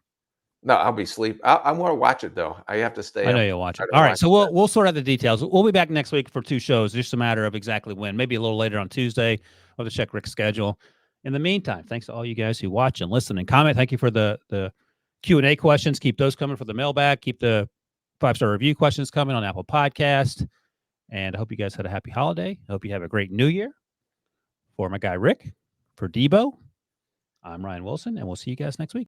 No, I'll be asleep. I'm going to watch it though. I have to stay I know up. you'll watch Try it. to All right, watch so it. we'll sort out the details. We'll be back next week for 2 shows. Just a matter of exactly when. Maybe a little later on Tuesday. We'll have to check Rick's schedule. In the meantime, thanks to all you guys who watch and listen and comment. Thank you for the Q&A questions. Keep those coming for the mailbag. Keep the 5-star review questions coming on Apple Podcast. And I hope you guys had a happy holiday. I hope you have a great new year. For my guy Rick, for Debo, I'm Ryan Wilson, and we'll see you guys next week.